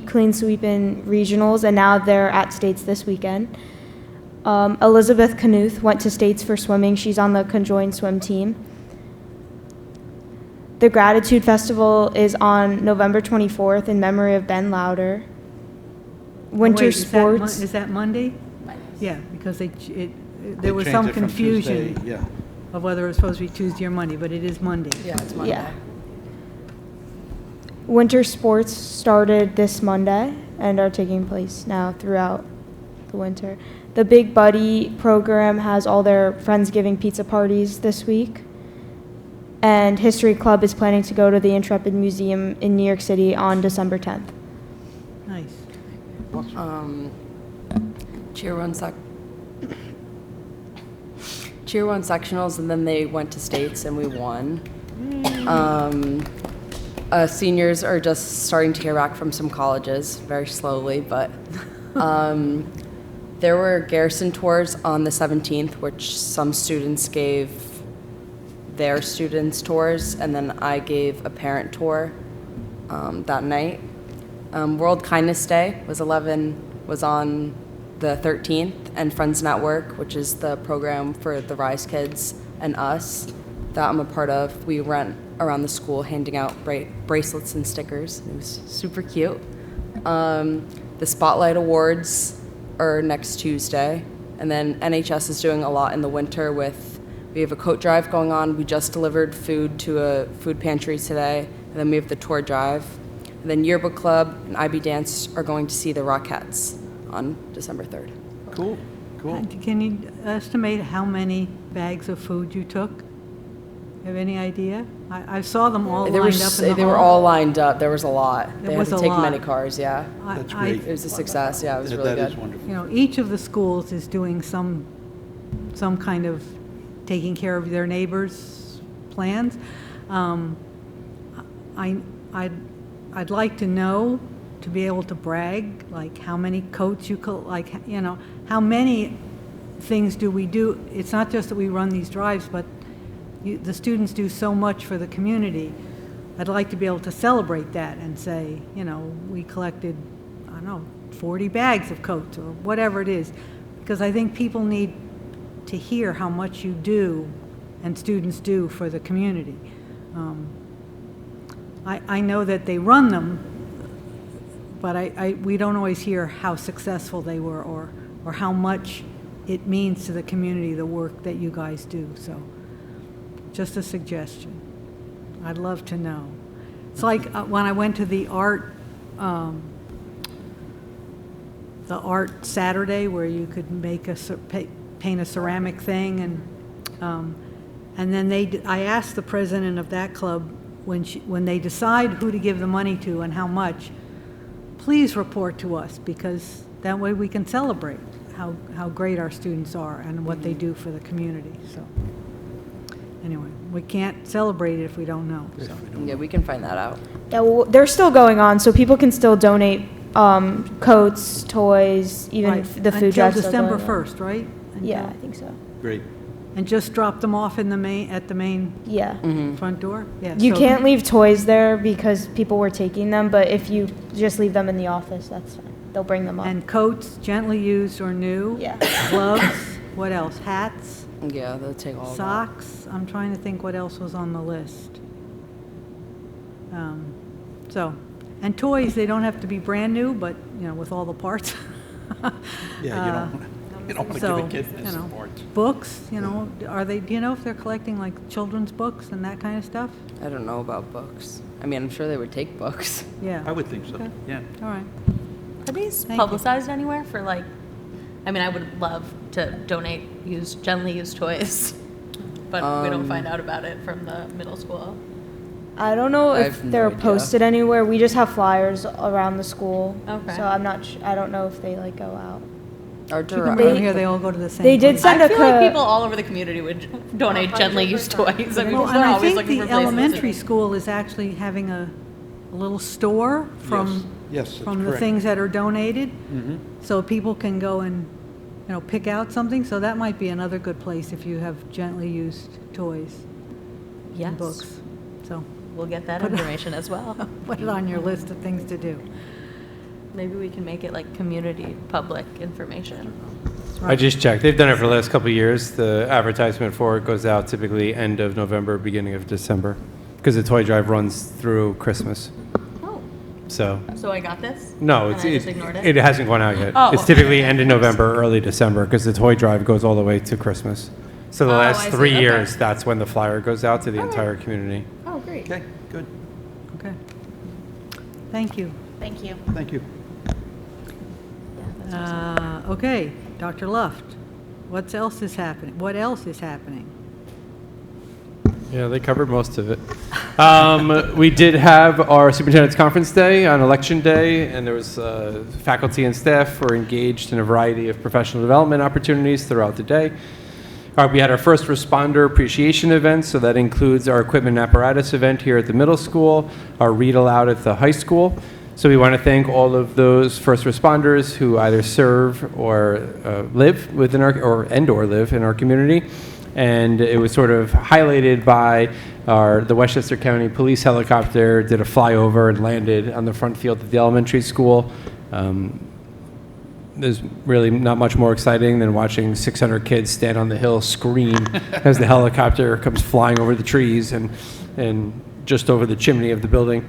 I: clean sweep in regionals, and now they're at states this weekend. Elizabeth Knuth went to states for swimming. She's on the conjoined swim team. The Gratitude Festival is on November 24th in memory of Ben Lauder. Winter
A: Wait,
I: sports.
A: Is that Monday? Yeah, because there was
C: They
A: some
C: changed it from
A: confusion
C: Tuesday, yeah.
A: of whether it was supposed to be Tuesday or Monday, but it is Monday.
J: Yeah, it's Monday.
I: Yeah. Winter sports started this Monday and are taking place now throughout the winter. The Big Buddy program has all their Friendsgiving pizza parties this week. And History Club is planning to go to the Intrepid Museum in New York City on December 10th.
A: Nice.
J: Cheer won sectionals, and then they went to states, and we won. Seniors are just starting to hear back from some colleges, very slowly, but there were Garrison tours on the 17th, which some students gave their students tours, and then I gave a parent tour that night. World Kindness Day was on the 13th, and Friends Network, which is the program for the Rise Kids and us that I'm a part of, we went around the school handing out bracelets and stickers. It was super cute. The Spotlight Awards are next Tuesday, and then NHS is doing a lot in the winter we have a coat drive going on. We just delivered food to a food pantry today, and then we have the tour drive. And then Yearbook Club and IB Dance are going to see the Rockettes on December 3rd.
C: Cool.
A: Can you estimate how many bags of food you took? Have any idea? I saw them all lined up in the
J: They were
A: hall.
J: all lined up. There was a lot. They had
A: was
J: to
A: a
J: take
A: lot.
J: many cars, yeah.
C: That's
A: I-
C: great.
J: It was a success, yeah, it was really
C: That
J: good.
C: is wonderful.
A: You know, each of the schools is doing some kind of taking care of their neighbors' plans. I'd like to know, to be able to brag, like how many coats how many things do we do? It's not just that we run these drives, but the students do so much for the community. I'd like to be able to celebrate that and say, we collected, 40 bags of coats or whatever it is, because I think people need to hear how much you do and students do for the community. I know that they run them, but we don't always hear how successful they were or how much it means to the community, the work that you guys do. So just a suggestion. I'd love to know. It's like when I went to the art Saturday where you could make paint a ceramic thing, and then I asked the president of that club, when they decide who to give the money to and how much, please report to us, because that way we can celebrate how great our students are and what they do for the community. So anyway, we can't celebrate it if we don't know. So.
J: Yeah, we can find that out.
I: Yeah, well, they're still going on, so people can still donate coats, toys, even
A: Right.
I: the food drive.
A: Until December 1st, right?
I: Yeah,
A: Until-
I: I think so.
C: Great.
A: And just drop them off at the main
I: Yeah.
A: front door? Yeah.
I: You
A: so-
I: can't leave toys there because people were taking them, but if you just leave them in the office, that's fine. They'll bring them up.
A: And coats, gently used or new?
I: Yeah.
A: Gloves, what else? Hats,
J: Yeah, they'll take all of that.
A: socks? I'm trying to think what else was on the list. So, And toys, they don't have to be brand new, but, with all the parts.
C: Yeah, you don't want to
A: So,
C: give a kid missing parts.
A: Books, are they, do you know if they're collecting like children's books and that kind of stuff?
J: I don't know about books. I mean, I'm sure they would take books.
A: Yeah.
C: I would think so,
A: Okay.
C: yeah.
A: All right.
G: Are these
A: Thank you.
G: publicized anywhere for like, I mean, I would love to donate gently used toys, but we don't find out about it from the middle school.
I: I don't know
J: I
I: if
J: have no
I: they're
J: idea.
I: posted anywhere. We just have flyers around the school.
G: Okay.
I: So I'm not. I don't know if they like go out.
J: Our
A: Keep them
J: direct,
A: around here, they all go to the same
I: They did
A: place.
I: send
G: I
I: a
G: feel like people all over the community would donate gently used toys. I mean,
A: Well,
G: people
A: and
G: are
A: I
G: always
A: think
G: looking
A: the
G: for places.
A: elementary school is actually having a little store from,
C: Yes, that's
A: from the
C: correct.
A: things that are donated.
C: Mhm.
A: So people can go and, pick out something. So that might be another good place if you have gently used toys
G: Yes.
A: and books. So
G: We'll get that
A: Put it-
G: information as well.
A: put it on your list of things to do.
G: Maybe we can make it like community public information.
B: I just checked. They've done it for the last couple of years. The advertisement for it goes out typically end of November, beginning of December, because the toy drive runs through Christmas.
G: Oh,
B: So,
G: so I got this?
B: no,
G: And
B: it's,
G: I just ignored it?
B: it hasn't gone out yet.
G: Oh.
B: It's typically end of November, early December, because the toy drive goes all the way to Christmas. So the
G: Oh,
B: last
G: I see.
B: 3
G: Okay.
B: years, that's when the flyer goes out to the
G: All right.
B: entire community.
G: Oh, great.
C: Okay, good,
A: Okay. Thank you.
F: Thank you.
C: thank you.
A: Okay, Dr. Luft, what else is happening? What else is happening?
B: Yeah, they covered most of it. We did have our superintendent's conference day on election day, and there was faculty and staff were engaged in a variety of professional development opportunities throughout the day. We had our first responder appreciation event, so that includes our equipment and apparatus event here at the middle school, our read aloud at the high school. So we want to thank all of those first responders who either serve or live within our or live in our community. And it was sort of highlighted by the Westchester County Police helicopter did a flyover and landed on the front field at the elementary school. There's really not much more exciting than watching 600 kids stand on the hill scream as the helicopter comes flying over the trees and just over the chimney of the building.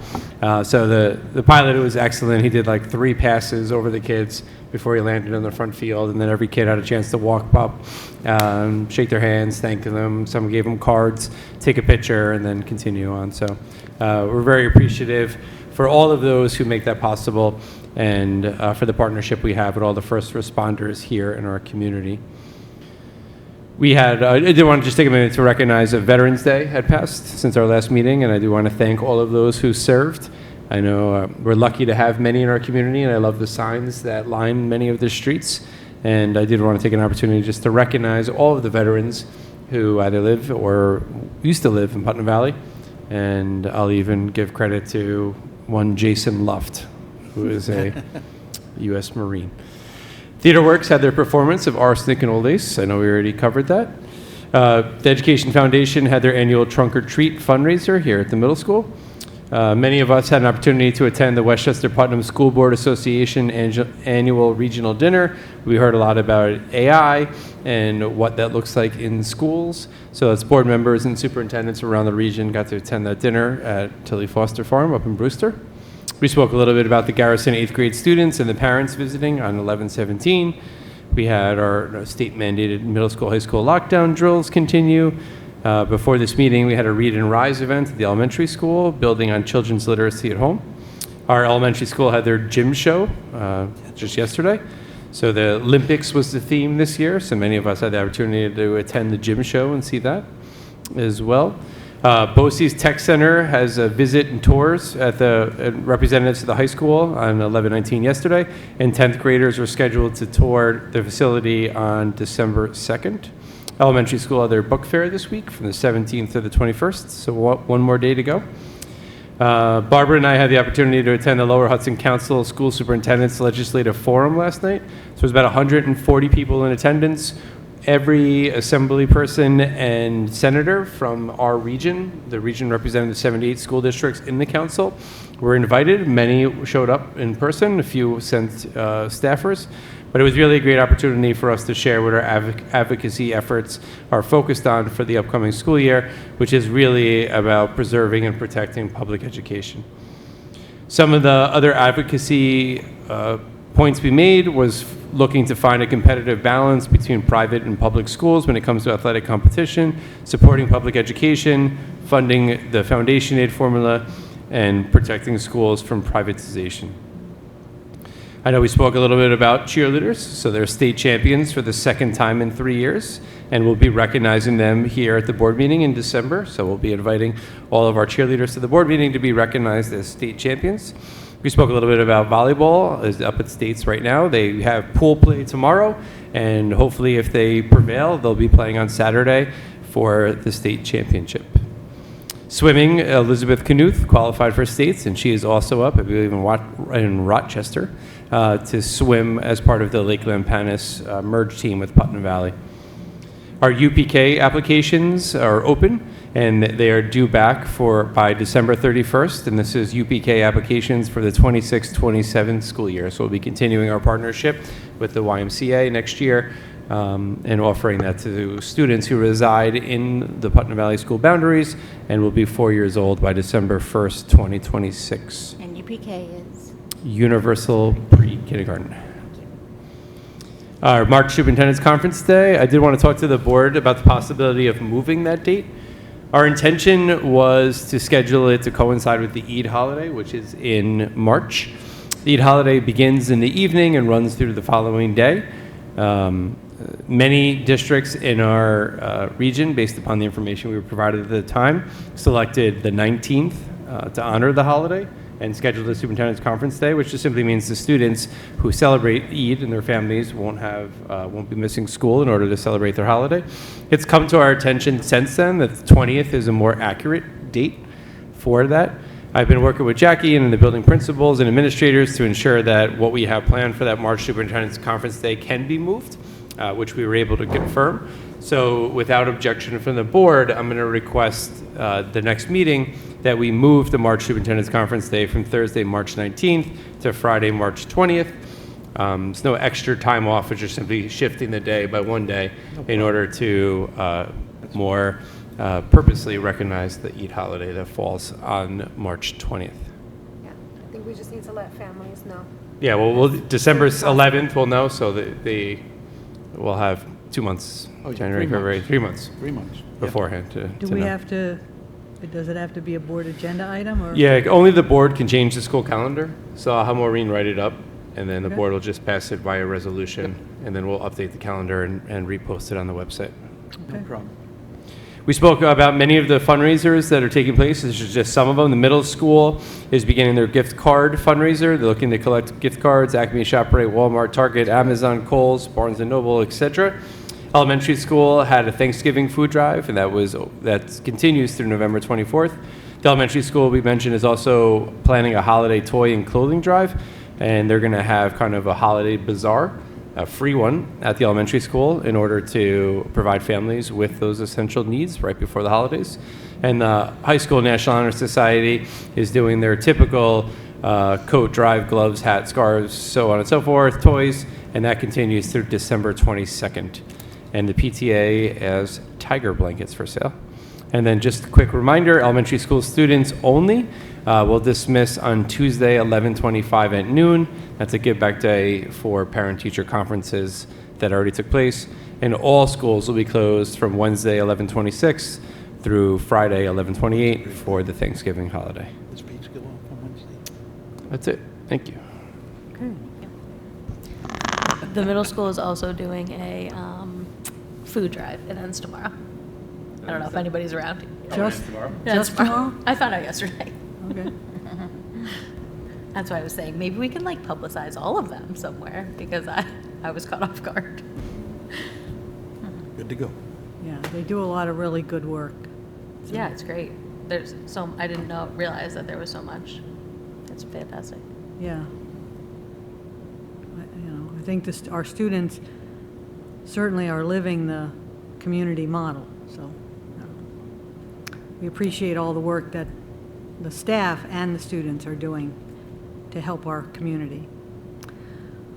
B: So the pilot was excellent. He did like 3 passes over the kids before he landed on the front field, and then every kid had a chance to walk up, shake their hands, thank them. Some gave them cards, take a picture, and then continue on. So we're very appreciative for all of those who make that possible, and for the partnership we have with all the first responders here in our community. We had, I did want to just take a minute to recognize that Veterans Day had passed since our last meeting, and I do want to thank all of those who served. I know we're lucky to have many in our community, and I love the signs that line many of the streets. And I did want to take an opportunity just to recognize all of the veterans who either live or used to live in Putnam Valley. And I'll even give credit to one Jason Luft, who is a U.S. Marine. Theater Works had their performance of Arsenic and Old Ace. I know we already covered that. The Education Foundation had their annual Trunk or Treat fundraiser here at the middle school. Many of us had an opportunity to attend the Westchester Putnam School Board Association annual regional dinner. We heard a lot about AI and what that looks like in schools. So as board members and superintendents around the region got to attend that dinner at Tilly Foster Farm up in Brewster. We spoke a little bit about the Garrison 8th grade students and the parents visiting on 11/17. We had our state-mandated middle school, high school lockdown drills continue. Before this meeting, we had a Read and Rise event at the elementary school, building on children's literacy at home. Our elementary school had their gym show just yesterday. So the Olympics was the theme this year, so many of us had the opportunity to attend the gym show and see that as well. BOCES Tech Center has a visit and tours at the representatives of the high school on 11/19 yesterday, and 10th graders are scheduled to tour the facility on December 2nd. Elementary school had their book fair this week from the 17th to the 21st, so one more day to go. Barbara and I had the opportunity to attend the Lower Hudson Council School Superintendent's Legislative Forum last night. So there's about 140 people in attendance. Every assembly person and senator from our region, the region representing the 78 school districts in the council, were invited. Many showed up in person, a few sent staffers. But it was really a great opportunity for us to share what our advocacy efforts are focused on for the upcoming school year, which is really about preserving and protecting public education. Some of the other advocacy points we made was looking to find a competitive balance between private and public schools when it comes to athletic competition, supporting public education, funding the foundation aid formula, and protecting schools from privatization. I know we spoke a little bit about cheerleaders, so they're state champions for the second time in 3 years, and we'll be recognizing them here at the board meeting in December, so we'll be inviting all of our cheerleaders to the board meeting to be recognized as state champions. We spoke a little bit about volleyball, is up at states right now. They have pool play tomorrow, and hopefully if they prevail, they'll be playing on Saturday for the state championship. Swimming, Elizabeth Knuth qualified for states, and she is also up, I believe, in Rochester to swim as part of the Lake Lampanis merge team with Putnam Valley. Our UPK applications are open, and they are due back by December 31st, and this is UPK applications for the 26-27 school year. So we'll be continuing our partnership with the YMCA next year and offering that to students who reside in the Putnam Valley school boundaries and will be 4 years old by December 1st, 2026.
F: And UPK is?
B: Universal Pre-Kindergarten. Our March Superintendent's Conference Day, I did want to talk to the board about the possibility of moving that date. Our intention was to schedule it to coincide with the Eid holiday, which is in March. The Eid holiday begins in the evening and runs through the following day. Many districts in our region, based upon the information we were provided at the time, selected the 19th to honor the holiday and scheduled the Superintendent's Conference Day, which just simply means the students who celebrate Eid and their families won't be missing school in order to celebrate their holiday. It's come to our attention since then that the 20th is a more accurate date for that. I've been working with Jackie and the building principals and administrators to ensure that what we have planned for that March Superintendent's Conference Day can be moved, which we were able to confirm. So without objection from the board, I'm going to request the next meeting that we move the March Superintendent's Conference Day from Thursday, March 19th to Friday, March 20th. There's no extra time off, it's just simply shifting the day by one day in order to more purposely recognize the Eid holiday that falls on March 20th.
H: Yeah, I think we just need to let families know.
B: Yeah, well, December 11th we'll know, so that we'll have 2 months,
C: Oh, yeah,
B: January,
C: 3 months.
B: February, 3 months
C: 3 months. Yeah.
B: beforehand to
A: Do we
B: know.
A: have to, does it have to be a board agenda item, or?
B: Yeah, only the board can change the school calendar, so I'll have Maureen write it up, and then the
A: Okay.
B: board will just pass it via resolution, and then we'll update the calendar and repost it on the website.
C: No
A: Okay.
C: problem.
B: We spoke about many of the fundraisers that are taking place. This is just some of them. The middle school is beginning their gift card fundraiser. They're looking to collect gift cards, Acme, ShopRite, Walmart, Target, Amazon, Kohl's, Barnes & Noble, etc. Elementary school had a Thanksgiving food drive, and that continues through November 24th. The elementary school we mentioned is also planning a holiday toy and clothing drive, and they're going to have kind of a holiday bazaar, a free one at the elementary school in order to provide families with those essential needs right before the holidays. And the high school National Honor Society is doing their typical coat drive, gloves, hats, scarves, so on and so forth, toys, and that continues through December 22nd. And the PTA has tiger blankets for sale. And then just a quick reminder, elementary school students only will dismiss on Tuesday, 11/25 at noon. That's a give back day for parent-teacher conferences that already took place. And all schools will be closed from Wednesday, 11/26 through Friday, 11/28 for the Thanksgiving holiday.
C: Is Pete still off on Wednesday?
B: That's it. Thank you.
A: Okay.
G: The middle school is also doing a food drive. It ends tomorrow. I don't know if anybody's around.
A: Just
G: That's
A: tomorrow?
G: I found out yesterday.
A: Okay.
G: That's why I was saying maybe we can like publicize all of them somewhere because I was caught off guard.
C: Good to go.
A: Yeah, they do a lot of really good work. So-
G: Yeah, it's great. There's I didn't realize that there was so much. It's fantastic.
A: Yeah. I think our students certainly are living the community model, so we appreciate all the work that the staff and the students are doing to help our community.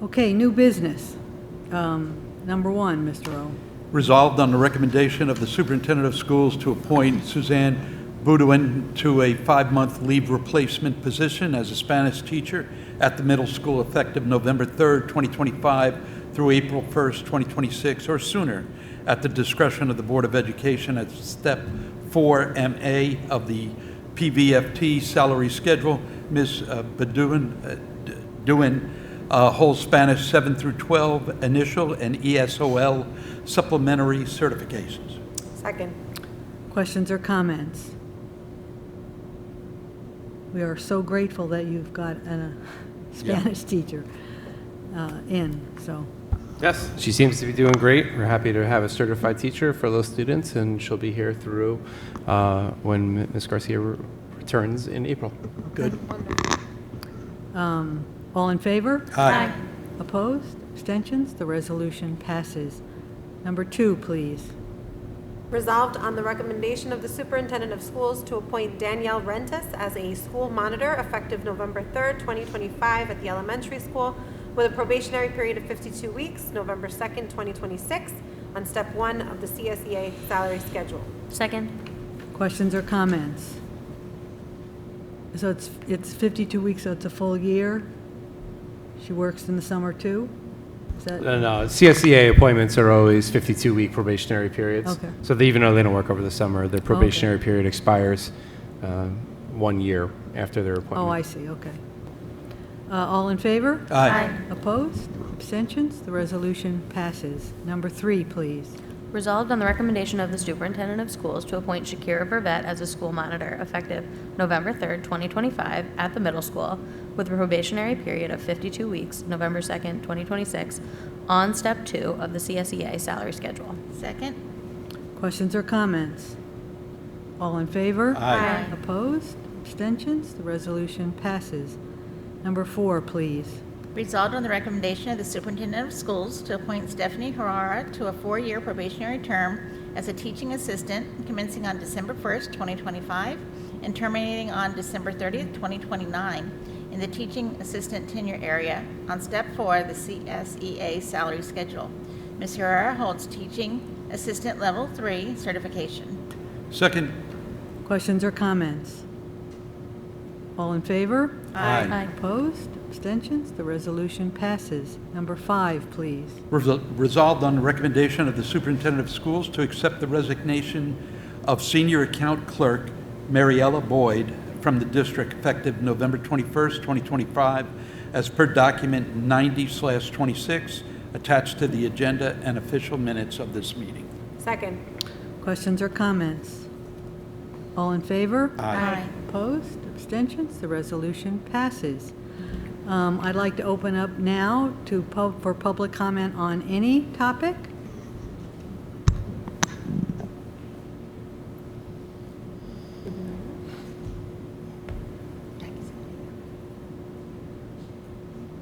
A: Okay, new business. Number one, Mr. O.
C: Resolved on the recommendation of the superintendent of schools to appoint Suzanne Budwin to a 5-month leave replacement position as a Spanish teacher at the middle school effective November 3rd, 2025 through April 1st, 2026, or sooner, at the discretion of the Board of Education at Step 4MA of the PVFT salary schedule. Ms. Budwin holds Spanish 7 through 12 initial and ESOL supplementary certifications.
H: Second.
A: Questions or comments? We are so grateful that you've got a Spanish teacher so.
B: Yes, she seems to be doing great. We're happy to have a certified teacher for those students, and she'll be here through when Ms. Garcia returns in April.
C: Good.
A: All in favor?
C: Aye.
A: Opposed? Abstentions? The resolution passes. Number 2, please.
H: Resolved on the recommendation of the superintendent of schools to appoint Danielle Rentis as a school monitor effective November 3rd, 2025 at the elementary school with a probationary period of 52 weeks, November 2nd, 2026, on step 1 of the CSEA salary schedule.
G: Second.
A: Questions or comments? So it's 52 weeks, so it's a full year? She works in the summer too? Is that?
B: No, CSEA appointments are always 52-week probationary periods.
A: Okay.
B: So even though they don't work over the summer, their probationary period expires 1 year after their appointment.
A: Oh, I see, okay. All in favor?
C: Aye.
A: Opposed? Abstentions? The resolution passes. Number 3, please.
G: Resolved on the recommendation of the superintendent of schools to appoint Shakira Burvett as a school monitor effective November 3rd, 2025 at the middle school with a probationary period of 52 weeks, November 2nd, 2026, on step 2 of the CSEA salary schedule.
F: Second?
A: Questions or comments? All in favor?
C: Aye.
A: Opposed? Abstentions? The resolution passes. Number 4, please.
F: Resolved on the recommendation of the superintendent of schools to appoint Stephanie Herrera to a 4-year probationary term as a teaching assistant commencing on December 1st, 2025 and terminating on December 30th, 2029 in the teaching assistant tenure area on step 4 of the CSEA salary schedule. Ms. Herrera holds teaching assistant level 3 certification.
C: Second.
A: Questions or comments? All in favor?
C: Aye.
A: Opposed? Abstentions? The resolution passes. Number 5, please.
C: Resolved on the recommendation of the superintendent of schools to accept the resignation of senior account clerk Mariella Boyd from the district effective November 21st, 2025, as per document 90/26 attached to the agenda and official minutes of this meeting.
H: Second.
A: Questions or comments? All in favor?
F: Aye.
A: Opposed? Abstentions? The resolution passes. I'd like to open up now for public comment on any topic.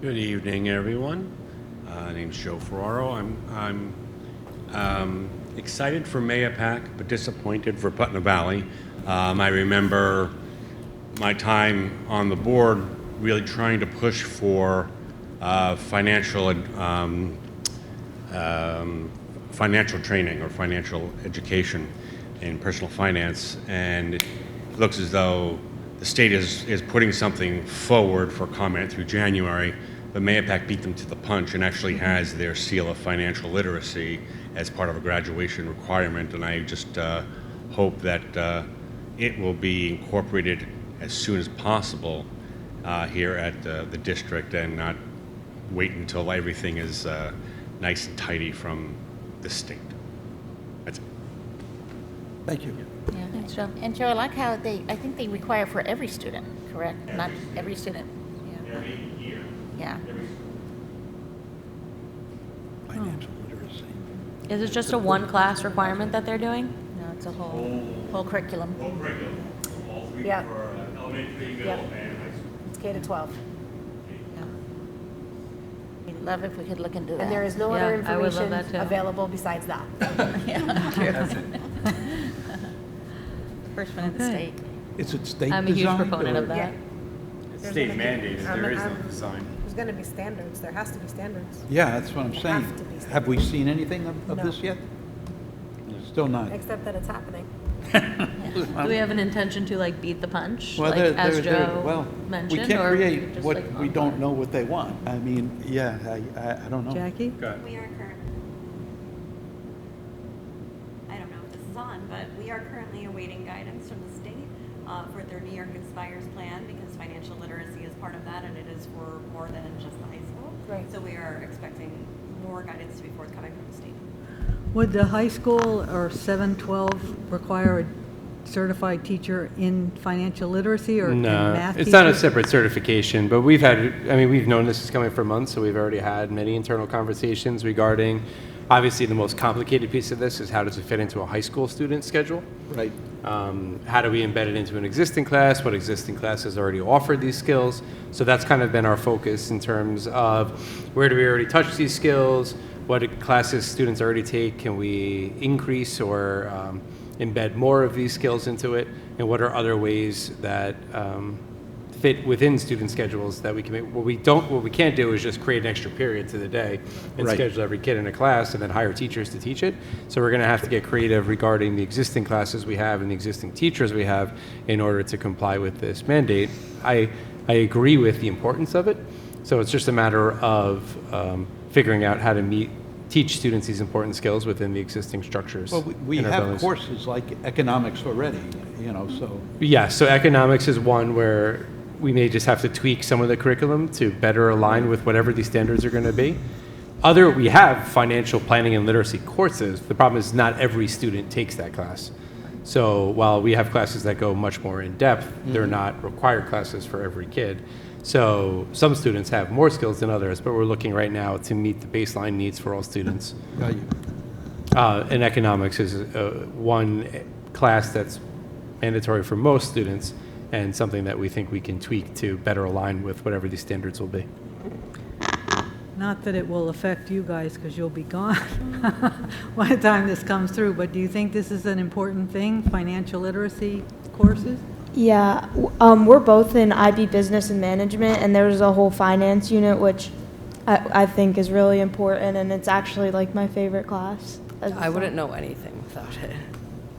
K: Good evening, everyone. My name's Joe Ferraro. I'm excited for Mayapack, but disappointed for Putnam Valley. I remember my time on the board really trying to push for financial training or financial education in personal finance, and it looks as though the state is putting something forward for comment through January, but Mayapack beat them to the punch and actually has their seal of financial literacy as part of a graduation requirement, and I just hope that it will be incorporated as soon as possible here at the district and not wait until everything is nice and tidy from the state. That's it.
C: Thank you.
F: Yeah.
G: Thanks, Joe.
F: And Joe, I like how I think they require for every student, correct? Not every student. Yeah.
K: Every year.
F: Yeah.
C: Financial literacy.
G: Is it just a one-class requirement that they're doing?
F: No, it's a whole curriculum.
E: Whole curriculum, all three
H: Yeah.
E: for elementary, middle,
H: Yeah.
E: and high school.
H: It's K to 12.
F: Yeah. We'd love if we could look into that.
H: And there is no
G: Yeah,
H: other
G: I would love
H: information
G: that too.
H: available besides that.
F: Yeah, true. First one in the
A: Okay.
F: state.
C: Is it state
G: I'm a huge
C: designed,
G: proponent
C: or-
G: of that.
H: Yeah.
B: It's
H: There's
B: state
H: gonna be-
B: mandated, there is no
H: I'm-
B: design.
H: There's going to be standards. There has to be standards.
C: Yeah, that's what I'm
H: They
C: saying.
H: have to be
C: Have we seen anything of
H: No.
C: this yet? Still not.
H: Except that it's happening.
F: Yeah.
G: Do we have an intention to like beat the punch,
C: Well,
G: like as Joe
C: well,
G: mentioned?
C: we can't
G: or
C: create
G: just,
C: what
G: like,
C: we don't know what they want. I mean, yeah, I don't know.
A: Jackie?
L: We are I don't know if this is on, but we are currently awaiting guidance from the state for their New York Inspires plan, because financial literacy is part of that, and it is for more than just the high school.
H: Right.
L: So we are expecting more guidance to be forthcoming from the state.
A: Would the high school or 712 require a certified teacher in financial literacy or in
B: No,
A: math
B: it's not a
A: teacher?
B: separate certification, but we've known this is coming for months, so we've already had many internal conversations regarding, obviously the most complicated piece of this is how does it fit into a high school student schedule?
C: Right.
B: How do we embed it into an existing class? What existing classes already offer these skills? So that's kind of been our focus in terms of where do we already touch these skills? What classes students already take? Can we increase or embed more of these skills into it? And what are other ways that fit within student schedules that we can make? What we can't do is just create an extra period to the day and
C: Right.
B: schedule every kid in a class and then hire teachers to teach it. So we're going to have to get creative regarding the existing classes we have and the existing teachers we have in order to comply with this mandate. I agree with the importance of it. So it's just a matter of figuring out how to teach students these important skills within the existing structures.
C: Well, we
B: in our
C: have
B: buildings.
C: courses like economics already, so.
B: Yeah, so economics is one where we may just have to tweak some of the curriculum to better align with whatever these standards are going to be. We have financial planning and literacy courses. The problem is not every student takes that class. So while we have classes that go much more in depth, they're not required classes for every kid. So some students have more skills than others, but we're looking right now to meet the baseline needs for all students. And economics is one class that's mandatory for most students and something that we think we can tweak to better align with whatever these standards will be.
A: Not that it will affect you guys because you'll be gone by the time this comes through, but do you think this is an important thing, financial literacy courses?
I: Yeah, we're both in IB Business and Management, and there's a whole finance unit, which I think is really important, and it's actually like my favorite class.
J: I wouldn't know anything without it.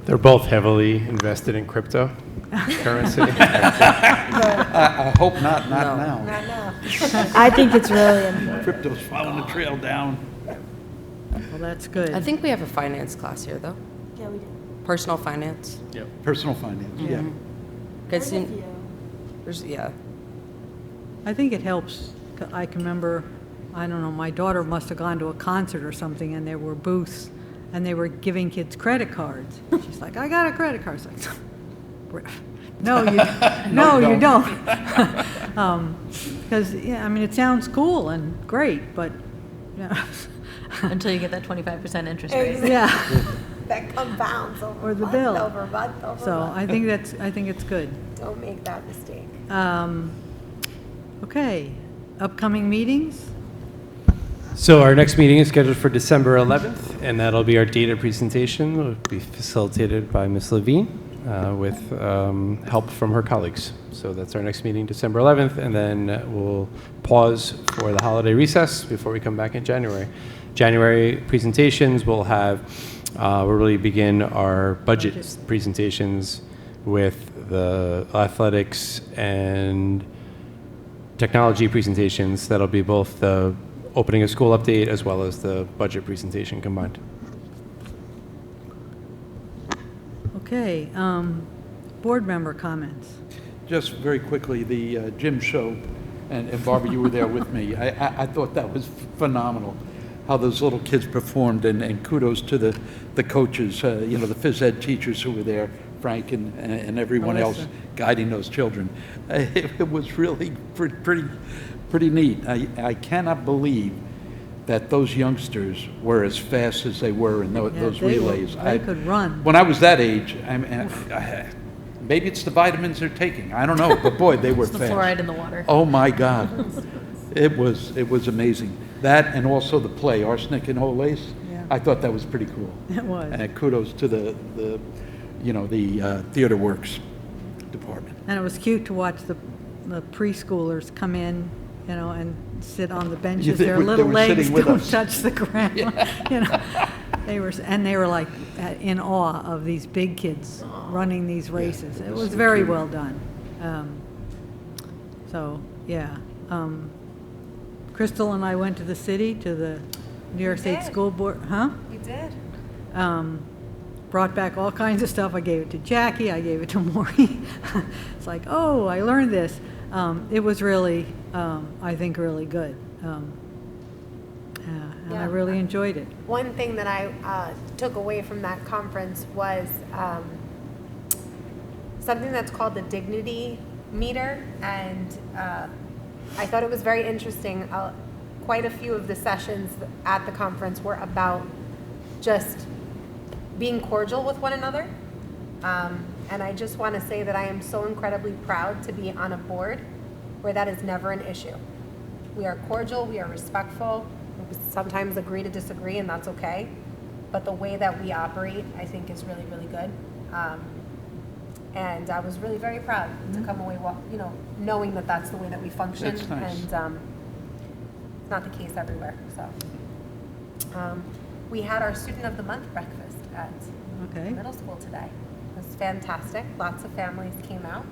B: They're both heavily invested in cryptocurrency.
C: I hope not
J: No.
C: now.
H: Not now.
I: I think it's really important.
C: Crypto's following the trail down.
A: Well, that's good.
J: I think we have a finance class here, though.
I: Yeah, we do.
J: Personal finance.
C: Personal finance, yeah.
J: Because
A: I think it helps. I can remember, I don't know, my daughter must have gone to a concert or something, and there were booths, and they were giving kids credit cards. She's like, I got a credit card. It's like, no, you don't. Because, yeah, I mean, it sounds cool and great, but, yeah.
G: Until you get that 25% interest rate.
A: Yeah.
H: That compounds over
A: Or the
H: month,
A: bill.
H: over month, over
A: So
H: month.
A: I think it's good.
H: Don't make that mistake.
A: Okay, upcoming meetings?
B: So our next meeting is scheduled for December 11th, and that'll be our data presentation. It'll be facilitated by Ms. Levine with help from her colleagues. So that's our next meeting, December 11th, and then we'll pause for the holiday recess before we come back in January. January presentations, we'll really begin our budget presentations with the athletics and technology presentations. That'll be both the opening of school update as well as the budget presentation combined.
A: Okay, board member comments.
C: Just very quickly, the gym show, and Barbara, you were there with me. I thought that was phenomenal, how those little kids performed, and kudos to the coaches, the phys ed teachers who were there, Frank and everyone else guiding those children. It was really pretty neat. I cannot believe that those youngsters were as fast as they were in those relays.
A: They could run.
C: When I was that age, maybe it's the vitamins they're taking. I don't know, but boy, they were
G: It's the
C: fast.
G: fluoride in the water.
C: Oh my God, it was amazing. That and also the play, Arsenic and Whole Lace.
A: Yeah.
C: I thought that was pretty cool.
A: It was.
C: And kudos to the Theater Works department.
A: And it was cute to watch the preschoolers come in, and sit on the benches.
C: they
A: Their
C: were
A: little legs
C: sitting with
A: don't
C: us.
A: touch the ground. They were like in awe of these big kids running these races. It was very well done. So, yeah. Crystal and I went to the city, to the New York State
H: did.
A: School Board, huh?
H: You did.
A: Brought back all kinds of stuff. I gave it to Jackie, I gave it to Maury. It's like, oh, I learned this. It was really, I think, really good. And I really enjoyed it.
H: One thing that I took away from that conference was something that's called the dignity meter, and I thought it was very interesting. Quite a few of the sessions at the conference were about just being cordial with one another. And I just want to say that I am so incredibly proud to be on a board where that is never an issue. We are cordial, we are respectful, we sometimes agree to disagree, and that's okay. But the way that we operate, I think, is really, really good. And I was really very proud to come away, knowing that that's the way that we function.
C: That's nice.
H: And it's not the case everywhere. So we had our Student of the Month breakfast at middle school today. It was fantastic. Lots of families came out.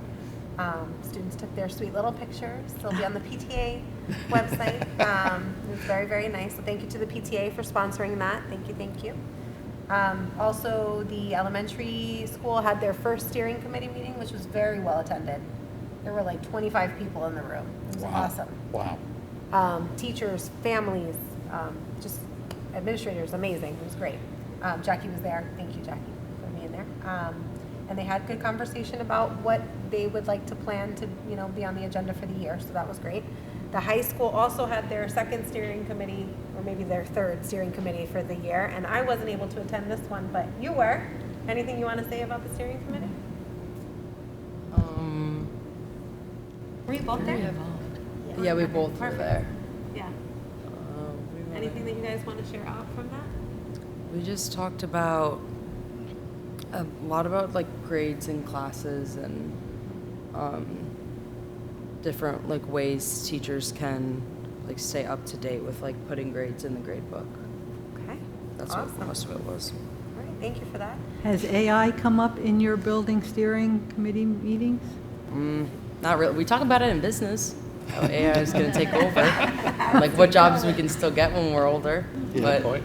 H: Students took their sweet little pictures. They'll be on the PTA website. It was very, very nice. So thank you to the PTA for sponsoring that. Thank you, thank you. Also, the elementary school had their first steering committee meeting, which was very well attended. There were like 25 people in the room. It was awesome.
C: Wow.
H: Teachers, families, just administrators, amazing. It was great. Jackie was there. Thank you, Jackie, for being there. And they had good conversation about what they would like to plan to, be on the agenda for the year. So that was great. The high school also had their second steering committee, or maybe their third steering committee for the year. And I wasn't able to attend this one, but you were. Anything you want to say about the steering committee? Were you both there?
J: Yeah, we both were there.
H: Yeah. Anything that you guys want to share out from that?
J: We just talked about a lot about like grades in classes and different like ways teachers can like stay up to date with like putting grades in the grade book.
H: Okay.
J: That's
H: awesome.
J: what most of it was.
H: All right. Thank you for that.
A: Has AI come up in your building steering committee meetings?
J: Not really. We talk about it in business. How AI is going to take over. Like what jobs we can still get when we're older.
C: Yeah.
J: But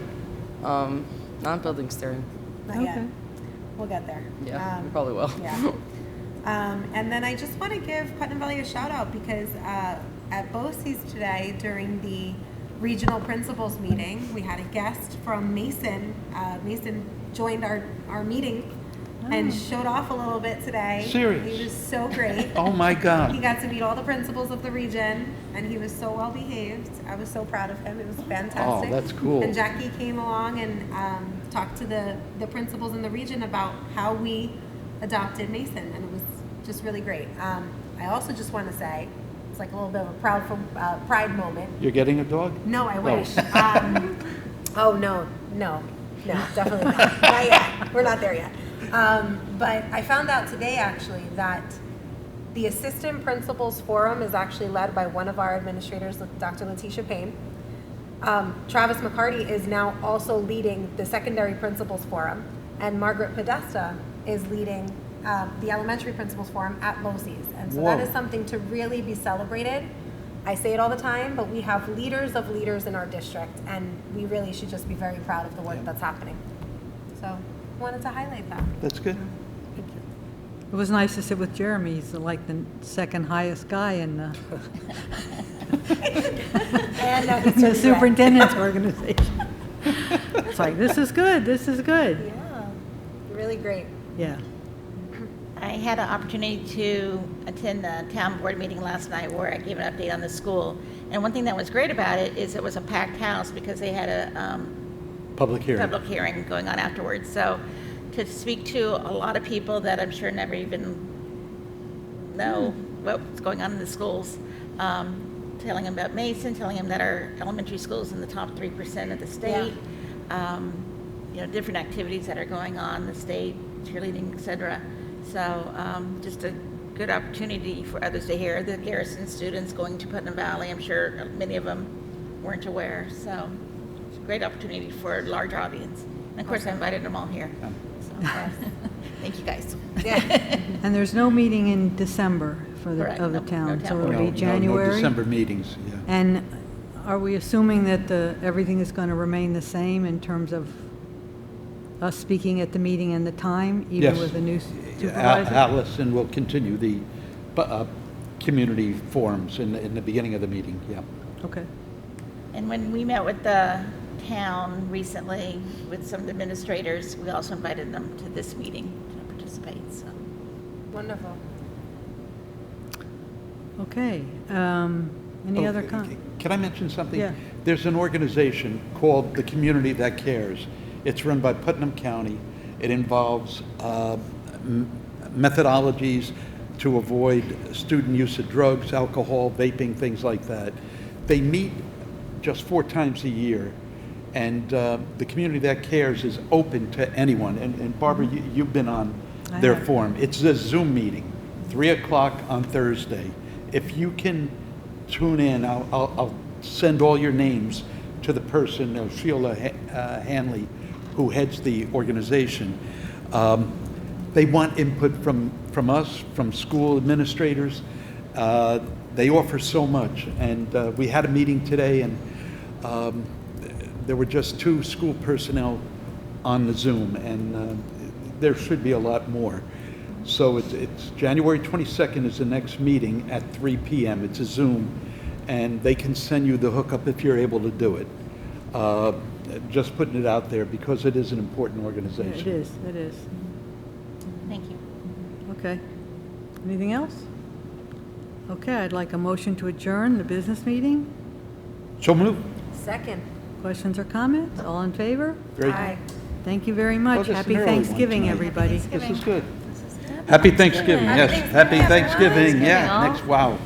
J: not building steering.
H: Not yet. We'll get there.
J: Yeah, we probably will.
H: Yeah. And then I just want to give Putnam Valley a shout out because at BOCES today during the regional principals meeting, we had a guest from Mason. Mason joined our meeting and showed off a little bit today.
C: Serious?
H: He was so great.
C: Oh my God.
H: He got to meet all the principals of the region, and he was so well behaved. I was so proud of him. It was fantastic.
C: Oh, that's cool.
H: And Jackie came along and talked to the principals in the region about how we adopted Mason, and it was just really great. I also just want to say, it's like a little bit of a pride moment.
C: You're getting a dog?
H: No, I wish. Oh, no, definitely not. Not yet. We're not there yet. But I found out today, actually, that the Assistant Principals Forum is actually led by one of our administrators, Dr. Letitia Payne. Travis McCarty is now also leading the Secondary Principals Forum, and Margaret Podesta is leading the Elementary Principals Forum at BOCES. And so that is something to really be celebrated. I say it all the time, but we have leaders of leaders in our district, and we really should just be very proud of the work that's happening. So wanted to highlight that.
C: That's good.
A: It was nice to sit with Jeremy. He's like the second highest guy in the, in the superintendent's organization. It's like, this is good, this is good.
H: Yeah, really great.
A: Yeah.
F: I had an opportunity to attend the town board meeting last night where I gave an update on the school. And one thing that was great about it is it was a packed house because they had a
C: Public hearing.
F: public hearing going on afterwards. So to speak to a lot of people that I'm sure never even know what's going on in the schools, telling them about Mason, telling them that our elementary school's in the top 3% of the state, different activities that are going on in the state, cheerleading, et cetera. So just a good opportunity for others to hear. The Garrison students going to Putnam Valley, I'm sure many of them weren't aware. So it's a great opportunity for a large audience. And of course, I invited them all here. So, thank you, guys.
A: And there's no meeting in December for the,
F: Correct.
A: of the
F: No
A: town,
F: town
A: so
F: board.
A: it'll be January?
C: No December meetings, yeah.
A: And are we assuming that everything is going to remain the same in terms of us speaking at the meeting and the time, even
C: Yes.
A: with the new supervisor?
C: Allison will continue the community forums in the beginning of the meeting, yeah.
A: Okay.
F: And when we met with the town recently, with some administrators, we also invited them to this meeting to participate, so.
H: Wonderful.
A: Okay. Any other
C: Can I mention something?
A: Yeah.
C: There's an organization called The Community That Cares. It's run by Putnam County. It involves methodologies to avoid student use of drugs, alcohol, vaping, things like that. They meet just 4 times a year, and The Community That Cares is open to anyone. And Barbara, you've been on
A: I
C: their
A: have.
C: forum. It's a Zoom meeting, 3 o'clock on Thursday. If you can tune in, I'll send all your names to the person, Sheila Hanley, who heads the organization. They want input from us, from school administrators. They offer so much, and we had a meeting today, and there were just 2 school personnel on the Zoom, and there should be a lot more. So it's January 22nd is the next meeting at 3 p.m. It's a Zoom, and they can send you the hookup if you're able to do it. Just putting it out there because it is an important
A: Yeah,
C: organization.
A: it is, it is.
F: Thank you.
A: Okay. Anything else? Okay, I'd like a motion to adjourn the business meeting.
C: So move.
H: Second.
A: Questions or comments? All in favor?
C: Great.
H: Aye.
A: Thank you very
C: Oh,
A: much.
C: this is
A: Happy
C: an early one
A: Thanksgiving,
C: tonight.
A: everybody.
C: This is good. Happy Thanksgiving, yes. Happy Thanksgiving, yeah. Next, wow.